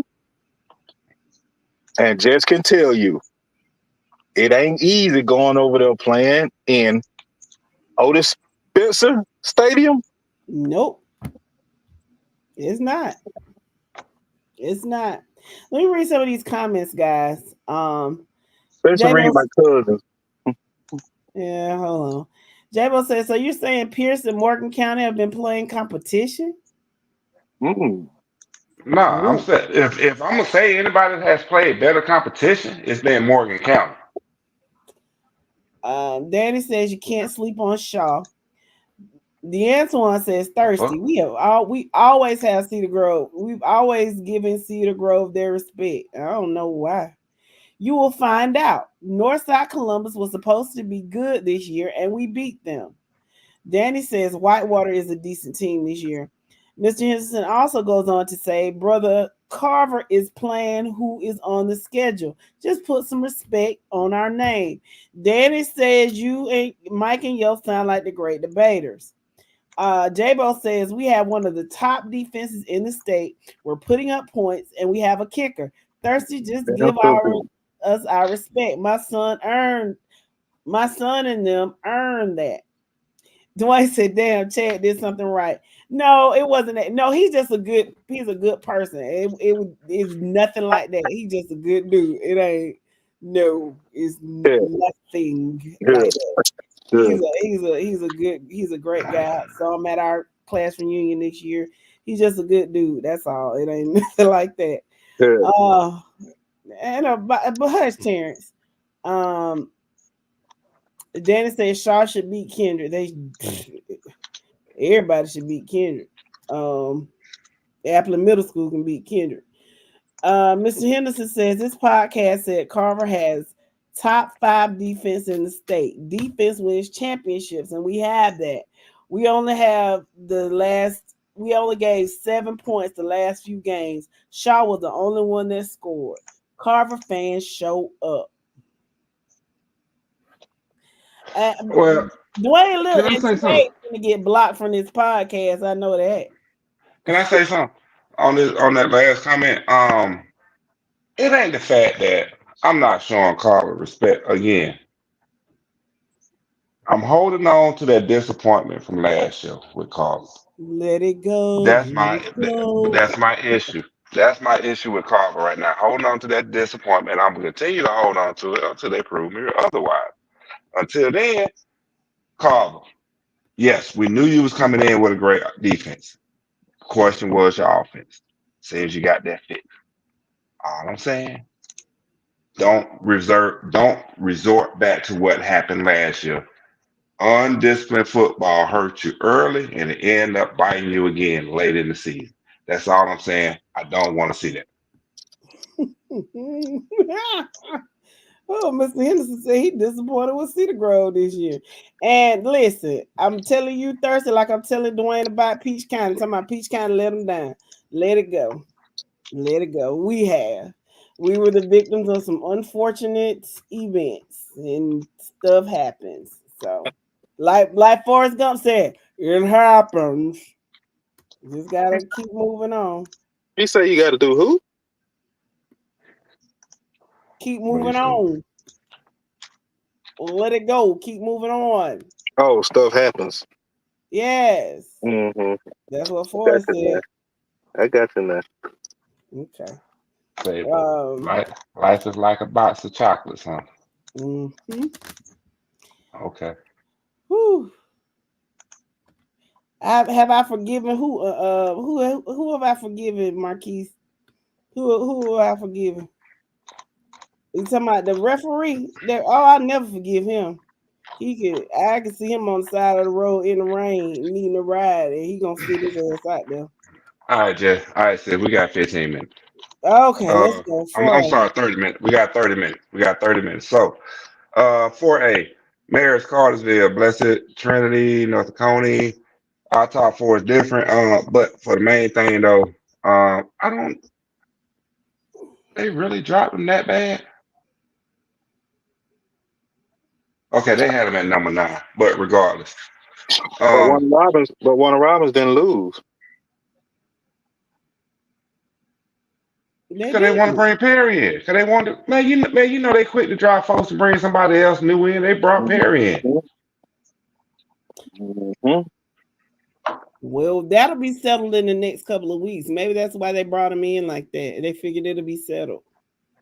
And just can tell you, it ain't easy going over there playing in Otis Spencer Stadium. Nope. It's not. It's not. Let me read some of these comments, guys. Especially read Jabo, my cousins. yeah, hold on. Jabo says, so you're saying Pierce and Morgan County have been playing competition? Mm. No, I'm Oh. saying if I'm gonna say anybody that has played better competition, it's been Morgan County. Danny says you can't sleep on Shaw. The Antoine says The thirsty. fuck? We always have Cedar Grove. We've always given Cedar Grove their respect. I don't know why. You will find out. Northside Columbus was supposed to be good this year, and we beat them. Danny says Whitewater is a decent team this year. Mr. Henderson also goes on to say, Brother Carver is playing who is on the schedule. Just put some respect on our name. Danny says you and Mike and Yo sound like the great debaters. Jabo says we have one of the top defenses in the state. We're putting up points, and we have a kicker. Thirsty, just Damn give so good. us our respect. My son and them earned that. Dwayne said, "Damn, Chad did something right." No, it wasn't that. No, he's a good person. It's nothing like that. He's just a good dude. It ain't. No, it's Good, nothing like good, that. good, He's a great guy. So I'm at our class reunion this year. He's just a good dude. That's all. It ain't nothing like that. good. Uh, but hush, Terrence. Um, Danny says Shaw should beat Kendrick. Everybody should beat Kendrick. Appleton Middle School can beat Kendrick. Mr. Henderson says this podcast said Carver has top 5 defense in the state. Defense wins championships, and we have that. We only have we only gave 7 points the last few games. Shaw was the only one that scored. Carver fans show up. Well, Dwayne can look I and say something? Trey gonna get blocked from this podcast. I know that. Can I say something on that last comment? It ain't the fact that I'm not showing Carla respect again. I'm holding on to that disappointment from last year with Carla. Let it go. That's Let my it go. that's my issue. That's my issue with Carver right now. Holding on to that disappointment. I'm gonna continue to hold on to it until they prove me otherwise. Until then, Carver. Yes, we knew you was coming in with a great defense. Question was your offense. Seems you got that fit. All I'm saying, don't resort back to what happened last year. Undisciplined football hurt you early and it end up biting you again late in the season. That's all I'm saying. I don't want to see that. Oh, Mr. Henderson said he disappointed with Cedar Grove this year. And listen, I'm telling you Thursday, like I'm telling Dwayne about Peach County. Talking about Peach County, let them down. Let it go. Let it go. We were the victims of some unfortunate events and stuff happens. So like Forrest Gump said, it happens. Just gotta keep moving on. You say you got to do who? Keep What do you moving say? on. Let it go. Keep moving on. Oh, stuff happens. Yes. Mm-hmm. That's what I got Forrest you said. now. I got you now. Okay. Say, Um life is like a box of chocolates, huh? mhm. Okay. Whew. Have I forgiven who have I forgiven, Marquise? Who have I forgiven? You talking about the referee? That I never forgive him. I can see him on the side of the road in the rain needing a ride, and he gonna sit his ass out there. All right, Jeff. All right, Sid, we got 15 minutes. Okay, let's go. I'm 4A. sorry, 30 minutes. We got 30 minutes. We got 30 minutes. So, 4A, Maris, Cartersville, Blessed Trinity, North Coney. Our top four is different. But for the main thing though, I don't. They really dropped them that bad. Okay, they had them at number 9. But regardless, But um, Warner Robins didn't lose. They cause they want to did. bring Perry in. Cause they want to. Man, you know they quick to drop folks to bring somebody else new in. They brought Perry in. Mm-hmm. Well, that'll be settled in the next couple of weeks. Maybe that's why they brought him in like that. They figured it'll be settled.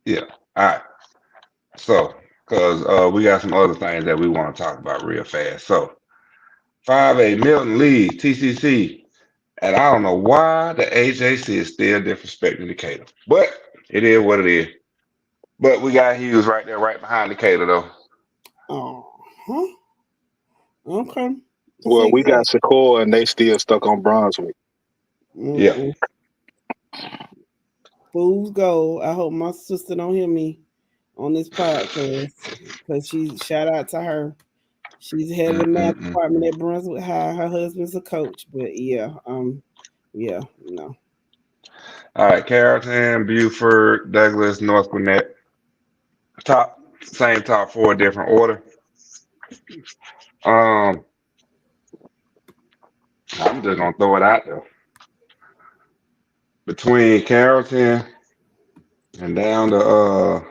Yeah. All right. So, because we got some other things that we want to talk about real fast. So, 5A Milton League, TCC. And I don't know why the AJC is still disrespecting Decatur. But it is what it is. But we got Hughes right there, right behind Decatur, though. Oh, huh? Okay. Well, we 6A. got Shakur and they still stuck on Brunswick. Yeah. Mm-mm. Fool's gold. I hope my sister don't hear me on this podcast because she shout out to her. She's head of the math Mm-mm-mm. department at Brunswick High. Her husband's a coach, but yeah, no. All right. Carrollton, Buford, Douglas, North Gwinnett. Same top four, different order. Um, I'm just gonna throw it out there. Between Carrollton and down to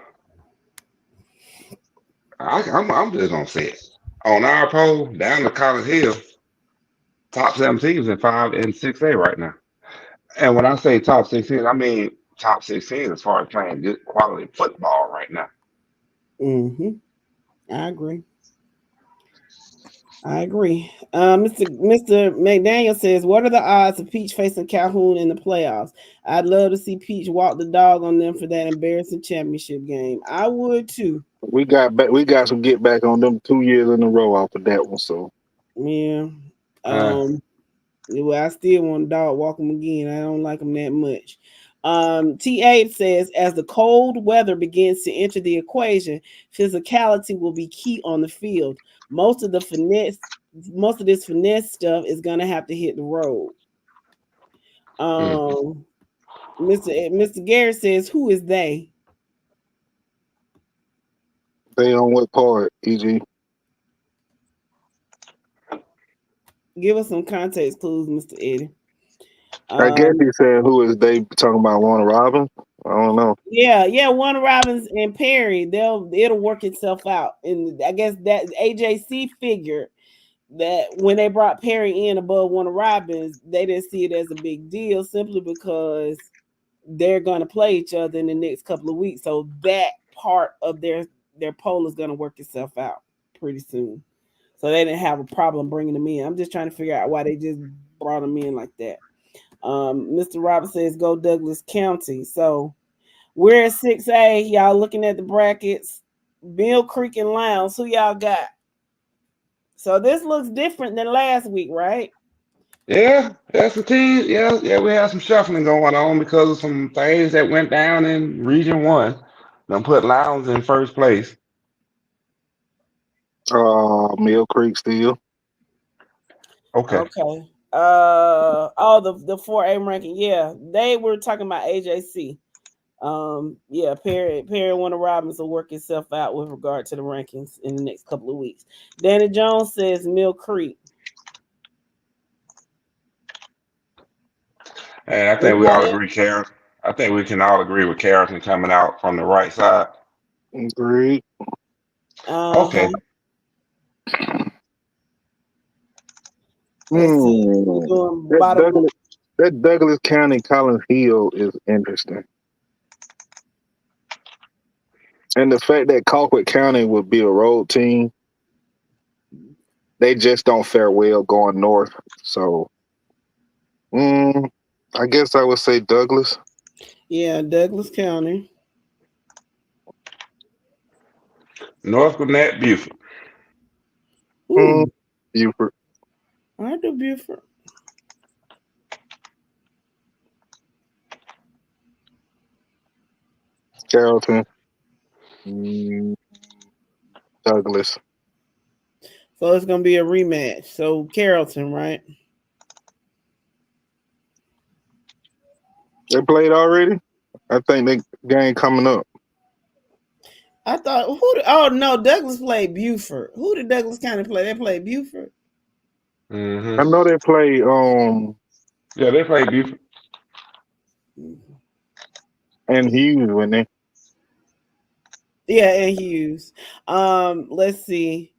I'm just gonna say it. On our poll, down to College Hill, top 7 teams in 5 and 6A right now. And when I say top 16, I mean top 16 as far as playing good quality football right now. Mm-hmm. I agree. Mr. McDaniel says, "What are the odds of Peach facing Calhoun in the playoffs? I'd love to see Peach walk the dog on them for that embarrassing championship game. I would too. We got some get back on them 2 years in a row off of that one. So Yeah. Uh, Well, I still want to dog walk them again. I don't like them that much." T8 says, "As the cold weather begins to enter the equation, physicality will be key on the field. Most of this finesse stuff is gonna have to hit the road." mm. Um, Mr. Garrett says, "Who is they?" they on what part, EG? Give us some context clues, Mr. Eddie. I guess Um, he said who is they talking about Warner Robin? I don't know. yeah, Warner Robins and Perry, it'll work itself out. And I guess that AJC figured that when they brought Perry in above Warner Robins, they didn't see it as a big deal simply because they're going to play each other in the next couple of weeks. So that part of their poll is going to work itself out pretty soon. So they didn't have a problem bringing them in. I'm just trying to figure out why they just brought them in like that. Mr. Robert says, "Go Douglas County." So we're at 6A. Y'all looking at the brackets. Mill Creek and Lowndes. Who y'all got? So this looks different than last week, right? Yeah, that's the team. Yeah, we had some shuffling going on because of some things that went down in Region 1. Them put Lowndes in first place. Mill Creek still. Okay. Okay. The 4A ranking. Yeah, they were talking about AJC. Yeah, Perry and Warner Robins will work itself out with regard to the rankings in the next couple of weeks. Danny Jones says Mill Creek. And I think we all agree, Carrollton. I think we can all agree with Carrollton coming out from the right side. Agreed. Okay. Let's see. We're doing That Douglas County Collins Hill is interesting. And the fact that Colquitt County would be a road team, they just don't fare well going north. So, I guess I would say Douglas. Yeah, Douglas County. North Gwinnett, Buford. Buford. I do Buford. Carrollton. Douglas. So it's gonna be a rematch. So Carrollton, right? They played already? I think they game coming up. I thought oh no, Douglas played Buford. Who did Douglas County play? They played Buford. Mm-hmm. I know they play Yeah, they played Buford. And Hughes when they. Yeah, and Hughes. Let's see.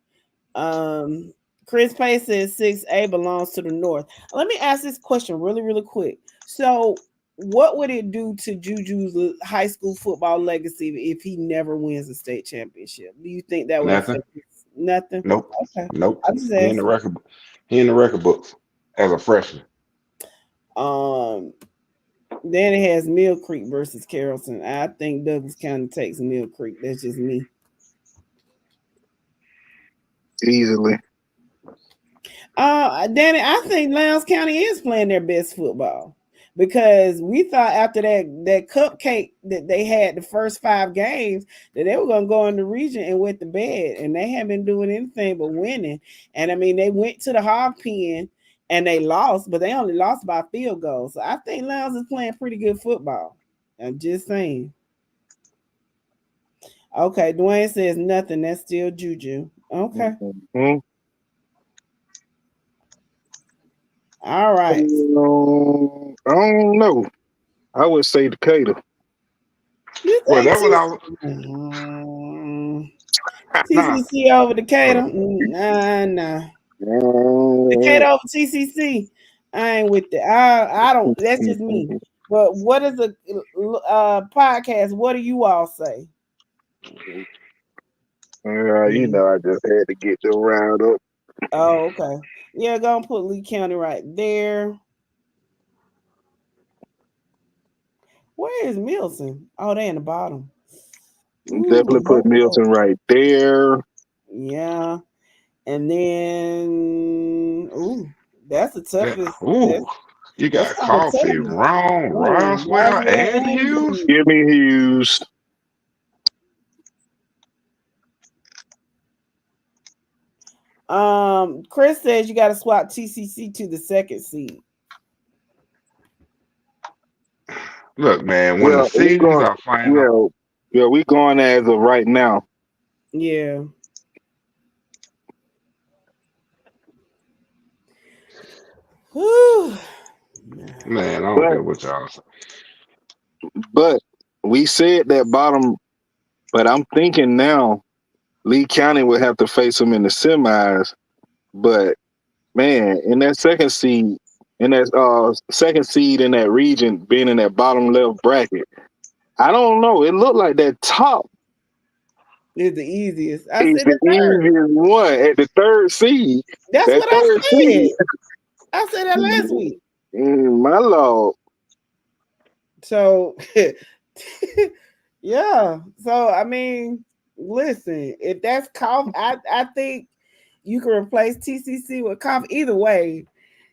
Chris Pay says 6A belongs to the North. Let me ask this question really, really quick. So, what would it do to Juju's high school football legacy if he never wins a state championship? Do you think that would Nothing. affect nothing? Nope. Okay. Nope. I'm just He in the asking. record. He in the record books as a freshman. Then it has Mill Creek versus Carrollton. I think Douglas County takes Mill Creek. That's just me. Easily. Danny, I think Lowndes County is playing their best football because we thought after that cupcake that they had the first 5 games that they were going to go in the region and went to bed, and they haven't been doing anything but winning. And I mean, they went to the hog pen and they lost, but they only lost by field goals. So I think Lowndes is playing pretty good football. I'm just saying. Okay, Dwayne says nothing. That's still Juju. Okay. Mm-hmm. All right. I don't know. I would say Decatur. Well, that was our TCC over Decatur. Nah. Decatur over TCC. I ain't with that. I don't. That's just me. But what is a podcast? What do you all say? You know, I just had to get the round up. Oh, okay. Yeah, go and put Lee County right there. Where is Milton? Oh, they in the bottom. Definitely put Milton right there. Yeah. And then, that's the toughest. You got Coffee, Roswell, and Hughes. Give me Hughes. Chris says you got to swap TCC to the 2nd seed. Look, man, when the seasons are final. Yeah, we going as of right now. Yeah. Whew. Man, I don't care what y'all say. But we said that bottom, but I'm thinking now Lee County would have to face them in the semis. But man, in that second seed in that region, being in that bottom left bracket, I don't know. It looked like that top is the easiest. I said the easiest one at the 3rd seed. That's what I said. I said that last week. My Lord. So, yeah. So, I mean, listen, if that's Cough, I think you can replace TCC with Cough. Either way,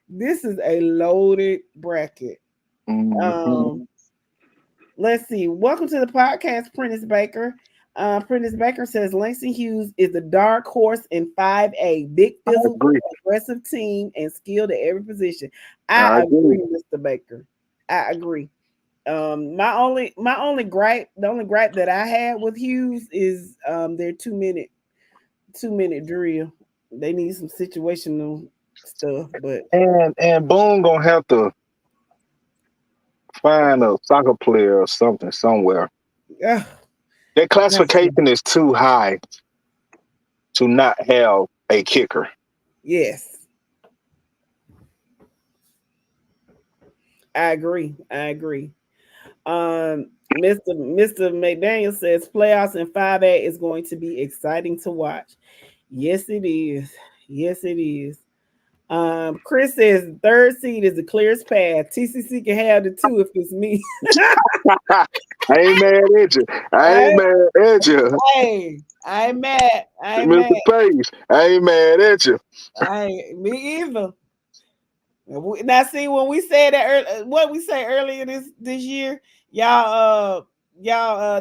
this is a loaded bracket. Mm-hmm. Let's see. Welcome to the podcast, Prentice Baker. Prentice Baker says Langston Hughes is the dark horse in 5A. Big physical, aggressive team and skilled at every position. I agree, Mr. Baker. I agree. My only gripe, the only gripe that I had with Hughes is their 2-minute drill. They need some situational stuff, but and Boone gonna have to find a soccer player or something somewhere. Yeah. Their classification is too high to not have a kicker. Yes. I agree. Mr. McDaniel says playoffs in 5A is going to be exciting to watch. Yes, it is. Chris says 3rd seed is the clearest path. TCC can have the 2 if it's me. I ain't mad at you. Hey, I ain't mad. Mr. Page, I ain't mad at you. Me either. Now, see, when we said that, what we say earlier this year, y'all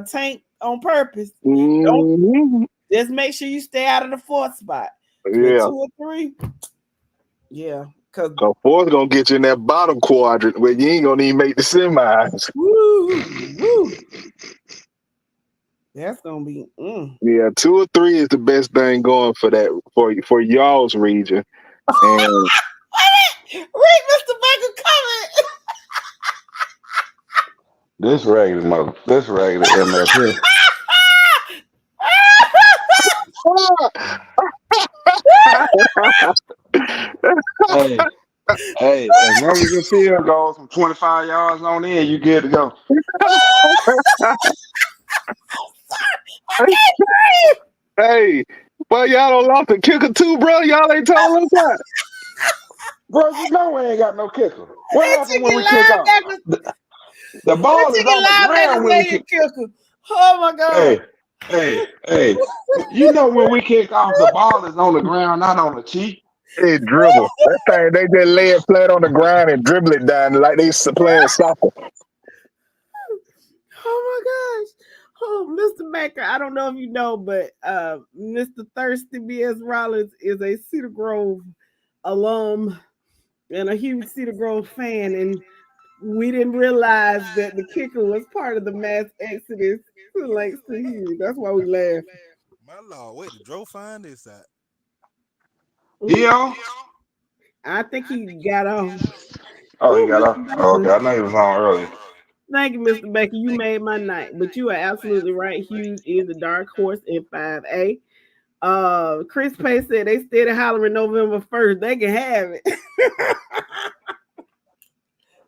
tank on purpose. Mm-hmm. Just make sure you stay out of the 4th spot. Yeah. 2 or 3. Yeah. Cause 4's gonna get you in that bottom quadrant where you ain't gonna even make the semis. Woo. That's gonna be. Yeah, 2 or 3 is the best thing going for that for y'all's region. And read Mr. Baker comment. This ragged MF. As long as the field goes from 25 yards on in, you good to go. Hey, but y'all don't lost the kicker too, bro. Y'all ain't told us that. Bro, you know we ain't got no kicker. What That happened when chicken we kick off? linebacker, The that ball is chicken on the ground linebacker when we say your kick. kicker. Oh my God. Hey. You know when we kick off, the ball is on the ground, not on the tee. They dribble. That thing, they just lay it flat on the ground and dribble it down like they playing soccer. Oh my gosh. Oh, Mr. Baker, I don't know if you know, but Mr. Thirsty B.S. Rollins is a Cedar Grove alum and a huge Cedar Grove fan, and we didn't realize that the kicker was part of the mass exodus to Langston Hughes. That's why we laughed. My lord, wait, did Dro find this at? Yo. I think he got on. Oh, he Oh, got Mr. off. Oh, okay, Baker. I know he was on earlier. Thank you, Mr. Baker. You made my night. But you are absolutely right. Hughes is the dark horse in 5A. Chris Pace said they steady hollering November 1st. They can have it.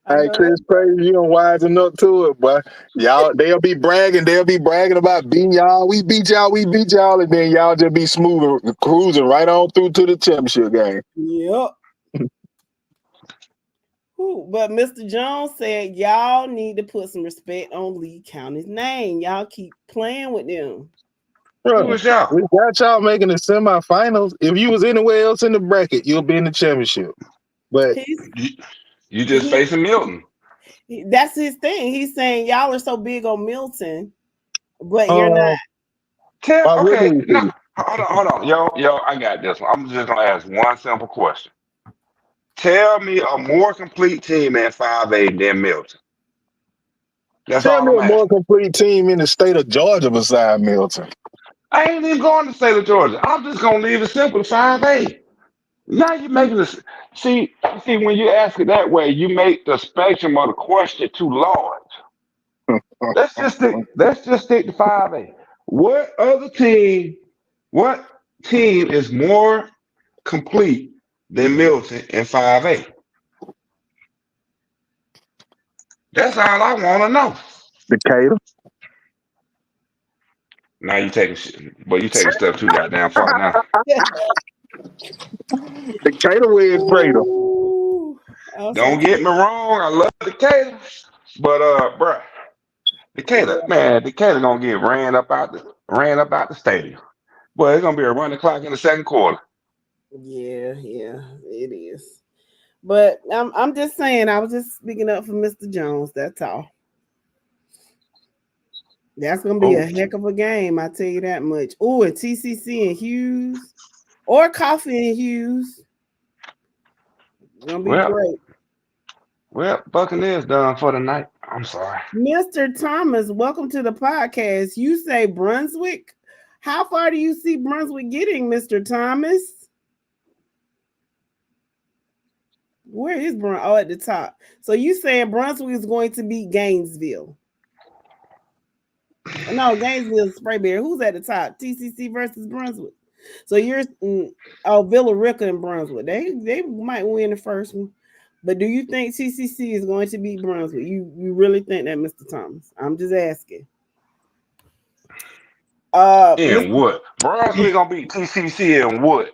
Hey, Chris Praise, you don't wisen up to it, boy. Y'all, they'll be bragging about beating y'all. We beat y'all, and then y'all just be smooth cruising right on through to the championship game. Yep. But Mr. Jones said y'all need to put some respect on Lee County's name. Y'all keep playing with them. Who was y'all? We got y'all making the semifinals. If you was anywhere else in the bracket, you'll be in the championship. But you just facing Milton. That's his thing. He's saying y'all are so big on Milton, but you're not. Okay, no, hold on. Yo, I got this one. I'm just gonna ask one simple question. Tell me a more complete team in 5A than Milton. That's tell all me I'm a more asking. complete team in the state of Georgia beside Milton. I ain't even going to the state of Georgia. I'm just gonna leave it simple to 5A. Now you're making this. See, when you ask it that way, you make the spectrum of the question too large. Let's just stick to 5A. What team is more complete than Milton in 5A? That's all I want to know. Decatur. Now you taking stuff too goddamn far now. Decatur wins Prater. Don't get me wrong, I love Decatur, but bruh, Decatur gonna get ran up out the stadium. Boy, it's gonna be a running clock in the second quarter. Yeah, it is. But I'm just saying, I was just speaking up for Mr. Jones. That's all. That's gonna be a heck of a game, I tell you that much. Oh, a TCC and Hughes, or Coffee and Hughes. Gonna be great. Well, Buccaneers done for the night. I'm sorry. Mr. Thomas, welcome to the podcast. You say Brunswick. How far do you see Brunswick getting, Mr. Thomas? Where is Brunswick? Oh, at the top. So you saying Brunswick is going to beat Gainesville? No, Gainesville, Sprayberry. Who's at the top? TCC versus Brunswick. So you're Villa Rica and Brunswick. They might win the first one. But do you think TCC is going to beat Brunswick? You really think that, Mr. Thomas? I'm just asking. What? Brunswick gonna beat TCC in what?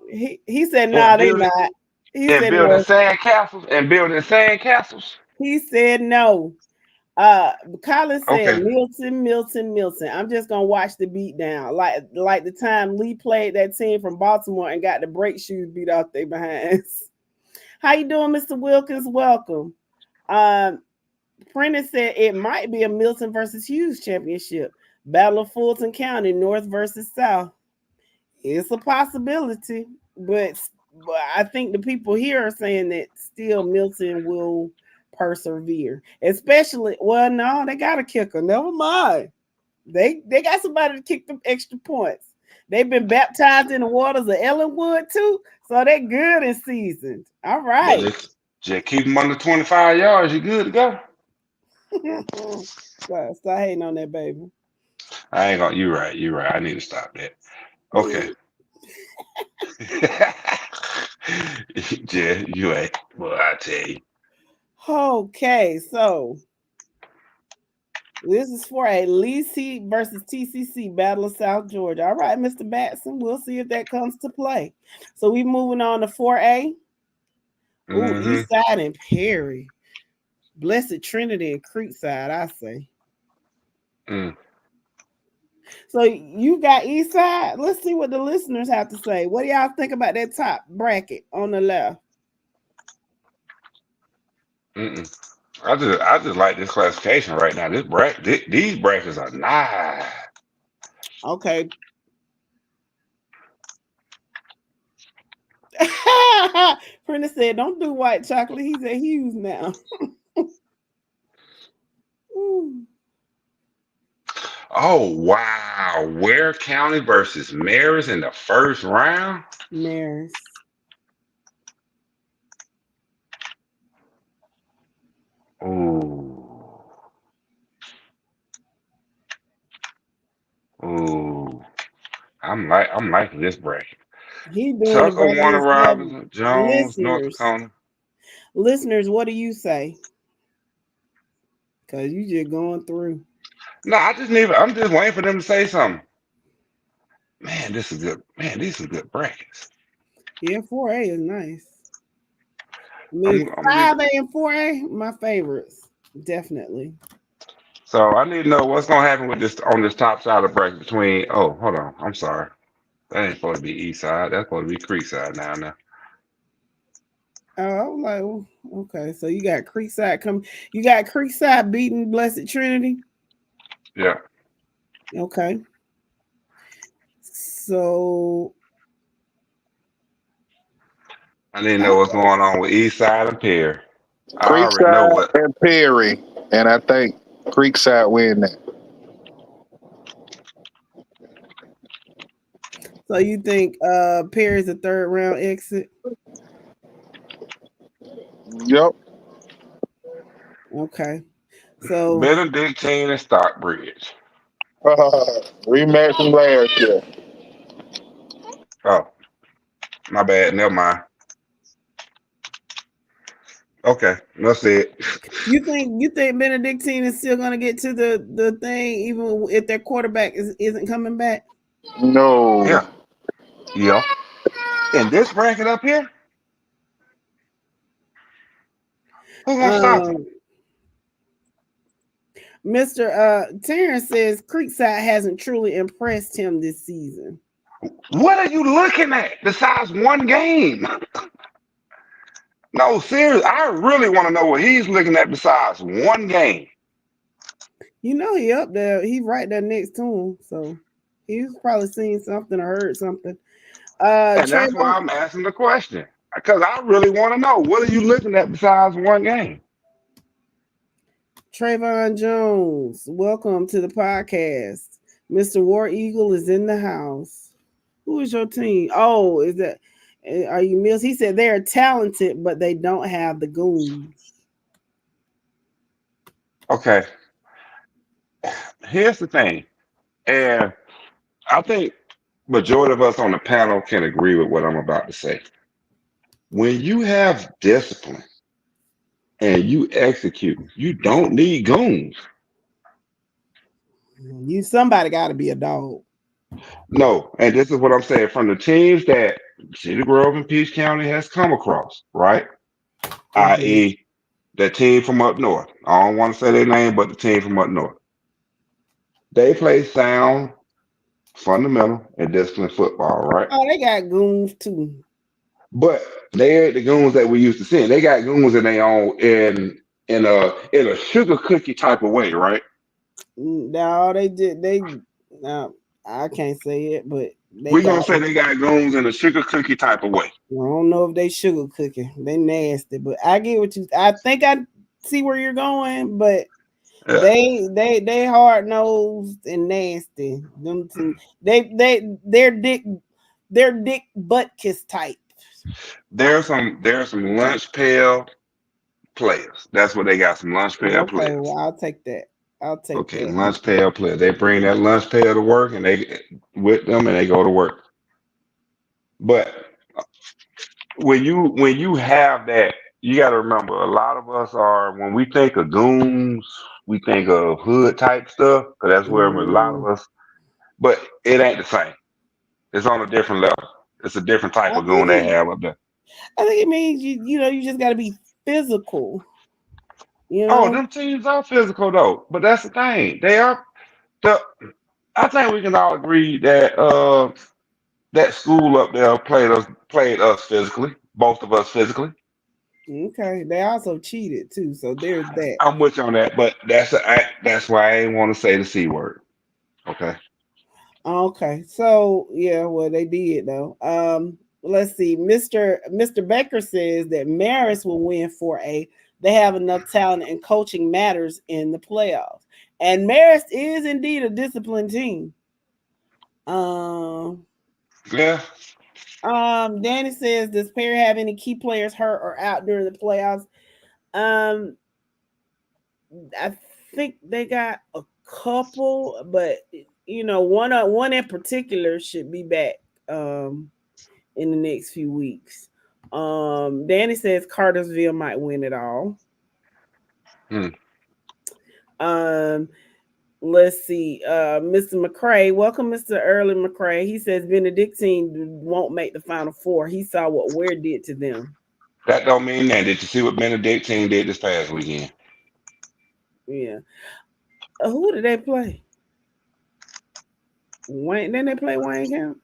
He said, "Nah, they not." He said building no. sandcastles. He said no. Colin said Milton. I'm just gonna watch the beat down, like the time Lee played that team from Baltimore and got the brake shoes beat off their behinds. How you doing, Mr. Wilkins? Welcome. Prentice said it might be a Milton versus Hughes championship. Battle of Fulton County, North versus South. It's a possibility, but I think the people here are saying that still Milton will persevere. Especially, well, no, they got a kicker. Never mind. They got somebody to kick them extra points. They've been baptized in the waters of Ellenwood too, so they're good and seasoned. All right. Just keep them under 25 yards. You good to go. Stop hating on that, baby. I ain't gonna. You're right. I need to stop that. Okay. Yeah, you ain't. Well, I tell you. Okay, so this is for a Lee Seat versus TCC Battle of South Georgia. All right, Mr. Batson, we'll see if that comes to play. So we moving on to 4A. Ooh, East Side and Perry. Blessed Trinity and Creekside, I say. So you got East Side. Let's see what the listeners have to say. What do y'all think about that top bracket on the left? I just like this classification right now. These brackets are nice. Okay. Prentice said, "Don't do white chocolate." He's at Hughes now. Oh wow! Ware County versus Marist in the first round. Marist. Ooh. I'm liking this bracket. He doing the Tucker, bracket Warner himself. Robinson, Jones, North Dakota. Listeners, what do you say? Cause you just going through. No, I'm just waiting for them to say something. Man, this is good. Man, these are good brackets. Yeah, 4A is nice. I mean, 5A and 4A, my favorites, definitely. So I need to know what's gonna happen with this on this top side of the bracket between. Oh, hold on. I'm sorry. That ain't supposed to be East Side. That's supposed to be Creek Side now. Oh, I was like, well, okay. So you got Creekside coming. You got Creekside beating Blessed Trinity. Yeah. Okay. So I need to know what's going on with East Side and Perry. I already know Creekside what. and Perry, and I think Creekside win that. So you think Perry's a third round exit? Yep. Okay. So Benedictine and Stockbridge. Rematch from last year. Oh, my bad. Never mind. Okay, that's it. you think Benedictine is still gonna get to the thing even if their quarterback isn't coming back? No. Yeah. Yeah. And this bracket up here, who's gonna stop him? Mr. Terrence says Creekside hasn't truly impressed him this season. What are you looking at? Besides one game? No, seriously, I really want to know what he's looking at besides one game. You know he up there. He right there next to him, so he's probably seen something or heard something. And that's why I'm asking the question. Because I really want to know, what are you looking at besides one game? Trayvon Jones, welcome to the podcast. Mr. War Eagle is in the house. Who is your team? Oh, is that are you Mills? He said they're talented, but they don't have the goons. Okay. Here's the thing. And I think majority of us on the panel can agree with what I'm about to say. When you have discipline and you execute, you don't need goons. Somebody got to be a dog. No, and this is what I'm saying from the teams that Cedar Grove and Peach County has come across, right? I.e., the team from up north. I don't want to say their name, but the team from up north. They play sound, fundamental, and disciplined football, right? Oh, they got goons too. But they ain't the goons that we used to see. They got goons in their own in a sugar cookie type of way, right? No, they did. No, I can't say it, but We're gonna say they got goons in a sugar cookie type of way. I don't know if they sugar cooking. They nasty, but I get what you. I think I see where you're going, but yeah. they hard nosed and nasty. Them two, they're dick butt kiss type. There's some lunch pail players. That's what they got. Some lunch pail players. Well, I'll take that. Okay, lunch pail players. They bring that lunch pail to work, and they with them, and they go to work. But when you have that, you got to remember a lot of us are when we think of goons, we think of hood type stuff because that's where a lot of Mm, us. But it ain't the same. It's on a different level. It's a different type I of goon think they it. have up there. I think it means you just got to be physical. You Oh, know. them teams are physical though, but that's the thing. They are the. I think we can all agree that that school up there played us physically, both of us physically. Okay. They also cheated too, so there's that. I'm with you on that, but that's why I ain't want to say the c word. Okay. Okay. So yeah, well they did though. Let's see. Mr. Becker says that Maris will win 4A. They have enough talent and coaching matters in the playoffs. And Maris is indeed a disciplined team. Um Yeah. Danny says, does Perry have any key players hurt or out during the playoffs? Um I think they got a couple, but one in particular should be back in the next few weeks. Danny says Cartersville might win it all. Hmm. Um, let's see. Mr. McCrae, welcome, Mr. Early McCrae. He says Benedictine won't make the Final Four. He saw what Ware did to them. That don't mean that. Did you see what Benedictine did this past weekend? Yeah. Who did they play? Wayne? Didn't they play Wayne County?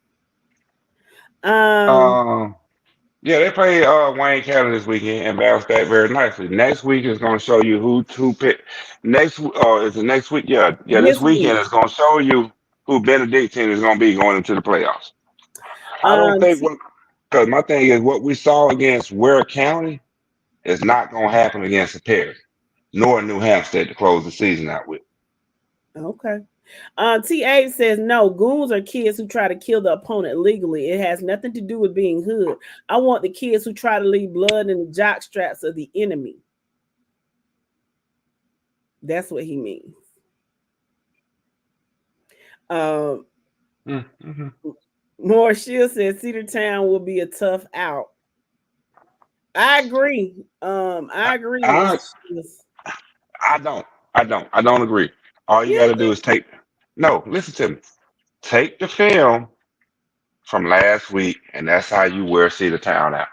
Um. Um. Yeah, they play Wayne County this weekend and bounced back very nicely. Next week is going to show you who picked. Is it next week? Yeah, yeah. This This weekend week. is going to show you who Benedictine is going to be going into the playoffs. I don't Um. think because my thing is what we saw against Ware County is not going to happen against Perry nor New Hampstead to close the season out with. Okay. TA says no. Goons are kids who try to kill the opponent legally. It has nothing to do with being hood. I want the kids who try to leave blood in the jock straps of the enemy. That's what he means. Um, Mm-hmm. More Shield says Cedartown will be a tough out. I agree. I agree, I Mr. Shields. I don't. I don't agree. All you Yeah. got to do is take. No, listen to me. Take the film from last week, and that's how you wear Cedar Town out.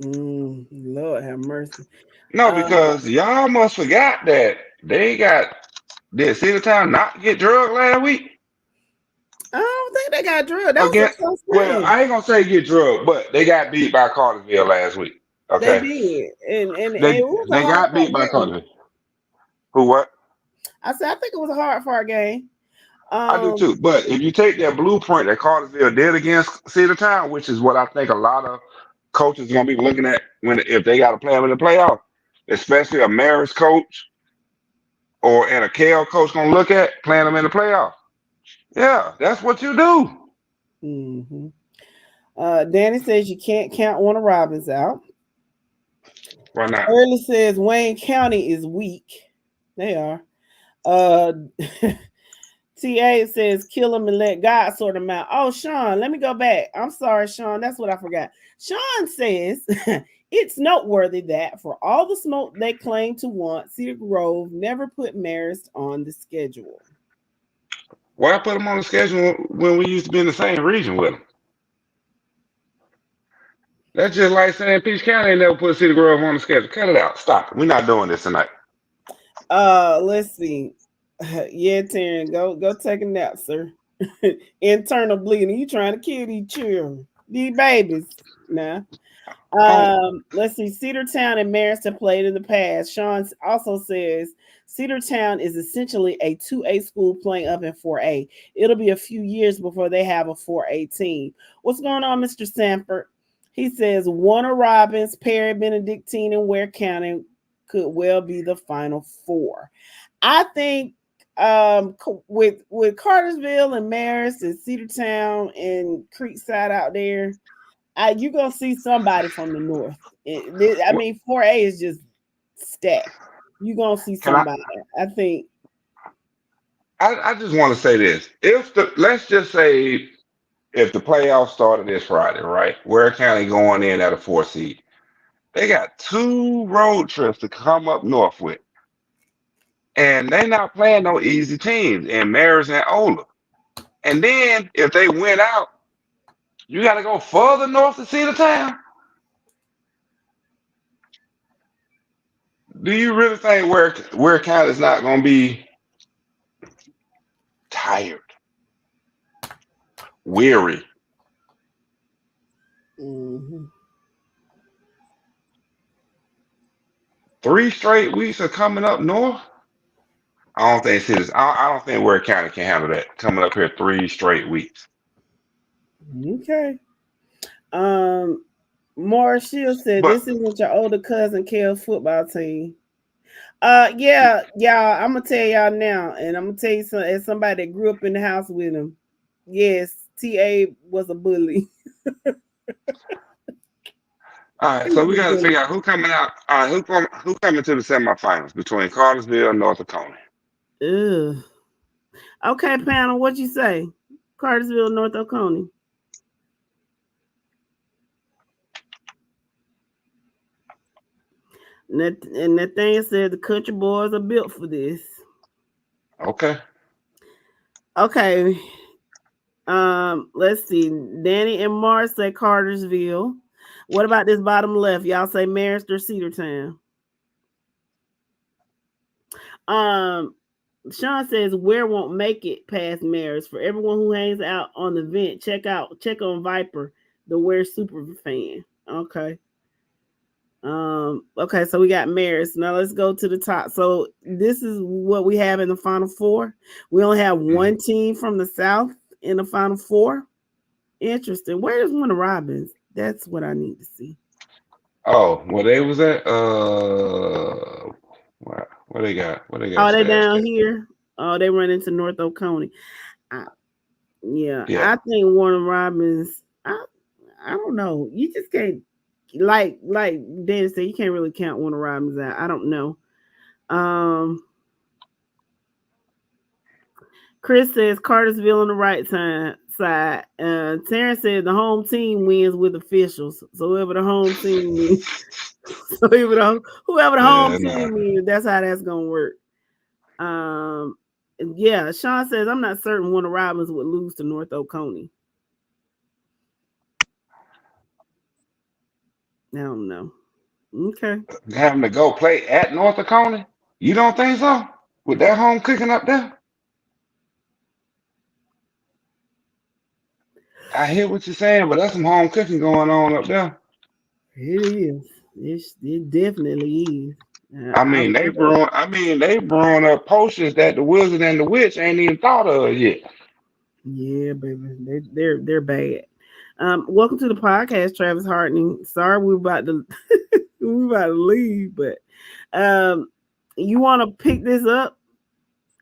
Lord have mercy. No, Uh, because y'all must forgot that they got did Cedar Town not get drugged last week I don't think they got drilled. That was again? a close Well, game. I ain't gonna say get drugged, but they got beat by Cartersville last week. They Okay, did, and they it was a they hard got fought beat by game. Cartersville. Who what? I said I think it was a hard fought game. I do Um, too. But if you take that blueprint that Cartersville did against Cedar Town, which is what I think a lot of coaches gonna be looking at when if they got to play them in the playoff, especially a Maris coach or and a KL coach gonna look at playing them in the playoff. Yeah, that's what you do. mhm. Danny says you can't count Warner Robins out. Why not? Early says Wayne County is weak. They are. Uh, TA says kill them and let God sort them out. Oh, Sean, let me go back. I'm sorry, Sean. That's what I forgot. Sean says it's noteworthy that for all the smoke they claim to want, Cedar Grove never put Marist on the schedule. Why put them on the schedule when we used to be in the same region with them? That's just like saying Peach County ain't never put Cedar Grove on the schedule. Cut it out. Stop it. We're not doing this tonight. Let's see. Yeah, Taryn, go take a nap, sir. Internal bleeding. You trying to kill these children, these babies. Nah. Oh, Let's see. Cedartown and Marist played in the past. Sean also says Cedartown is essentially a 2A school playing up in 4A. It'll be a few years before they have a 4A team. What's going on, Mr. Sanford? He says Warner Robins, Perry, Benedictine, and Ware County could well be the Final Four. I think with Cartersville and Marist and Cedartown and Creekside out there, you're gonna see somebody from the north. I mean, 4A is just stacked. You're gonna see can I? somebody. I think. I just want to say this. If the let's just say if the playoffs started this Friday, right? Ware County going in at a 4 seed. They got 2 road trips to come up north with. And they not playing no easy teams in Maris and Ola. And then if they win out, you got to go further north to see the town. Do you really think Ware County is not going to be tired, weary? Mm-hmm. 3 straight weeks of coming up north? I don't think cities. I don't think Ware County can handle that. Coming up here 3 straight weeks. Okay. Morris Shield said, But "This isn't your older cousin Kel's football team." Yeah, y'all. I'm gonna tell y'all now, and I'm gonna tell you as somebody that grew up in the house with him. Yes, TA was a bully. all right, He so was we a got to bully. figure out who coming out. All right, who coming to the semifinals between Cartersville and North Oconee? Ugh. Okay, panel, what you say? Cartersville, North Oconee. And Nathaniel said the country boys are built for this. Okay. Okay. Let's see. Danny and Mars say Cartersville. What about this bottom left? Y'all say Marist or Cedartown? Sean says Ware won't make it past Marist. For everyone who hangs out on the vent, check on Viper, the Ware super fan. Okay. Okay, so we got Marist. Now let's go to the top. So this is what we have in the final 4. We only have one team from the South in the final 4. Interesting. Where is Warner Robins? That's what I need to see. Oh, where they was at? What they got? What they got Oh, they stashed down at? here. Oh, they run into North Oconee. Yeah, Yeah. I think Warner Robins. I don't know. You just can't like Dan said. You can't really count Warner Robins out. I don't know. Chris says Cartersville on the right side. Terrence says the home team wins with officials. So whoever the home team wins, so whoever the home Yeah, nah. team wins, that's how that's gonna work. Yeah, Sean says I'm not certain Warner Robins would lose to North Oconee. I don't know. Okay. Having to go play at North Oconee? You don't think so? With that home cooking up there? I hear what you're saying, but that's some home cooking going on up there. It is. It definitely is. I I mean, would go. they brewing up potions that the wizard and the witch ain't even thought of yet. Yeah, baby. They're bad. Welcome to the podcast, Travis Hartney. Sorry we're about to leave, but you want to pick this up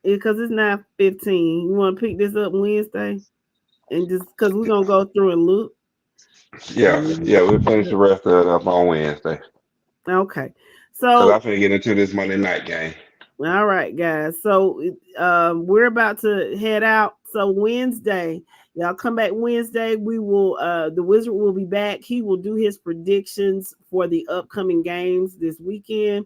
because it's 9:15. You want to pick this up Wednesday, and just because we're gonna go through and look. Yeah, yeah, we'll finish the rest of it up on Wednesday. Okay, Cause I'm so finna get into this Monday night game. all right, guys. So we're about to head out. So Wednesday, y'all come back Wednesday. We will the wizard will be back. He will do his predictions for the upcoming games this weekend.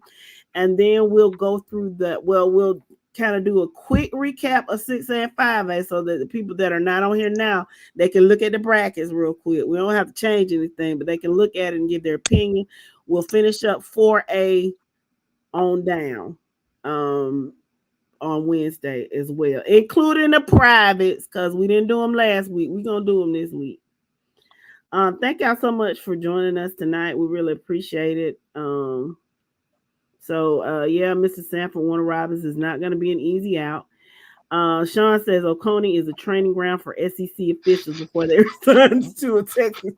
And then we'll go through we'll kind of do a quick recap of 6 and 5A so that the people that are not on here now, they can look at the brackets real quick. We don't have to change anything, but they can look at it and give their opinion. We'll finish up 4A on down on Wednesday as well, including the privates, because we didn't do them last week. We're going to do them this week. Thank y'all so much for joining us tonight. We really appreciate it. So yeah, Mr. Sanford, Warner Robins is not going to be an easy out. Sean says Oconee is a training ground for SEC officials before they return to a Texas.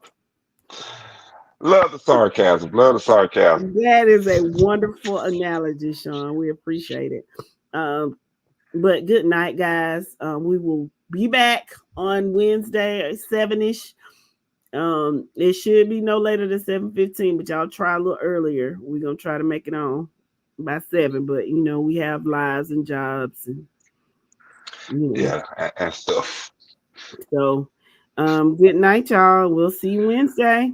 Love the sarcasm. Love the sarcasm. That is a wonderful analogy, Sean. We appreciate it. But good night, guys. We will be back on Wednesday, 7-ish. It should be no later than 7:15, but y'all try a little earlier. We're gonna try to make it on by 7, but we have lives and jobs and Yeah, and stuff. So Good night, y'all. We'll see you Wednesday.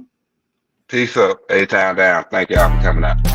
Peace up. A-Town down. Thank y'all for coming out.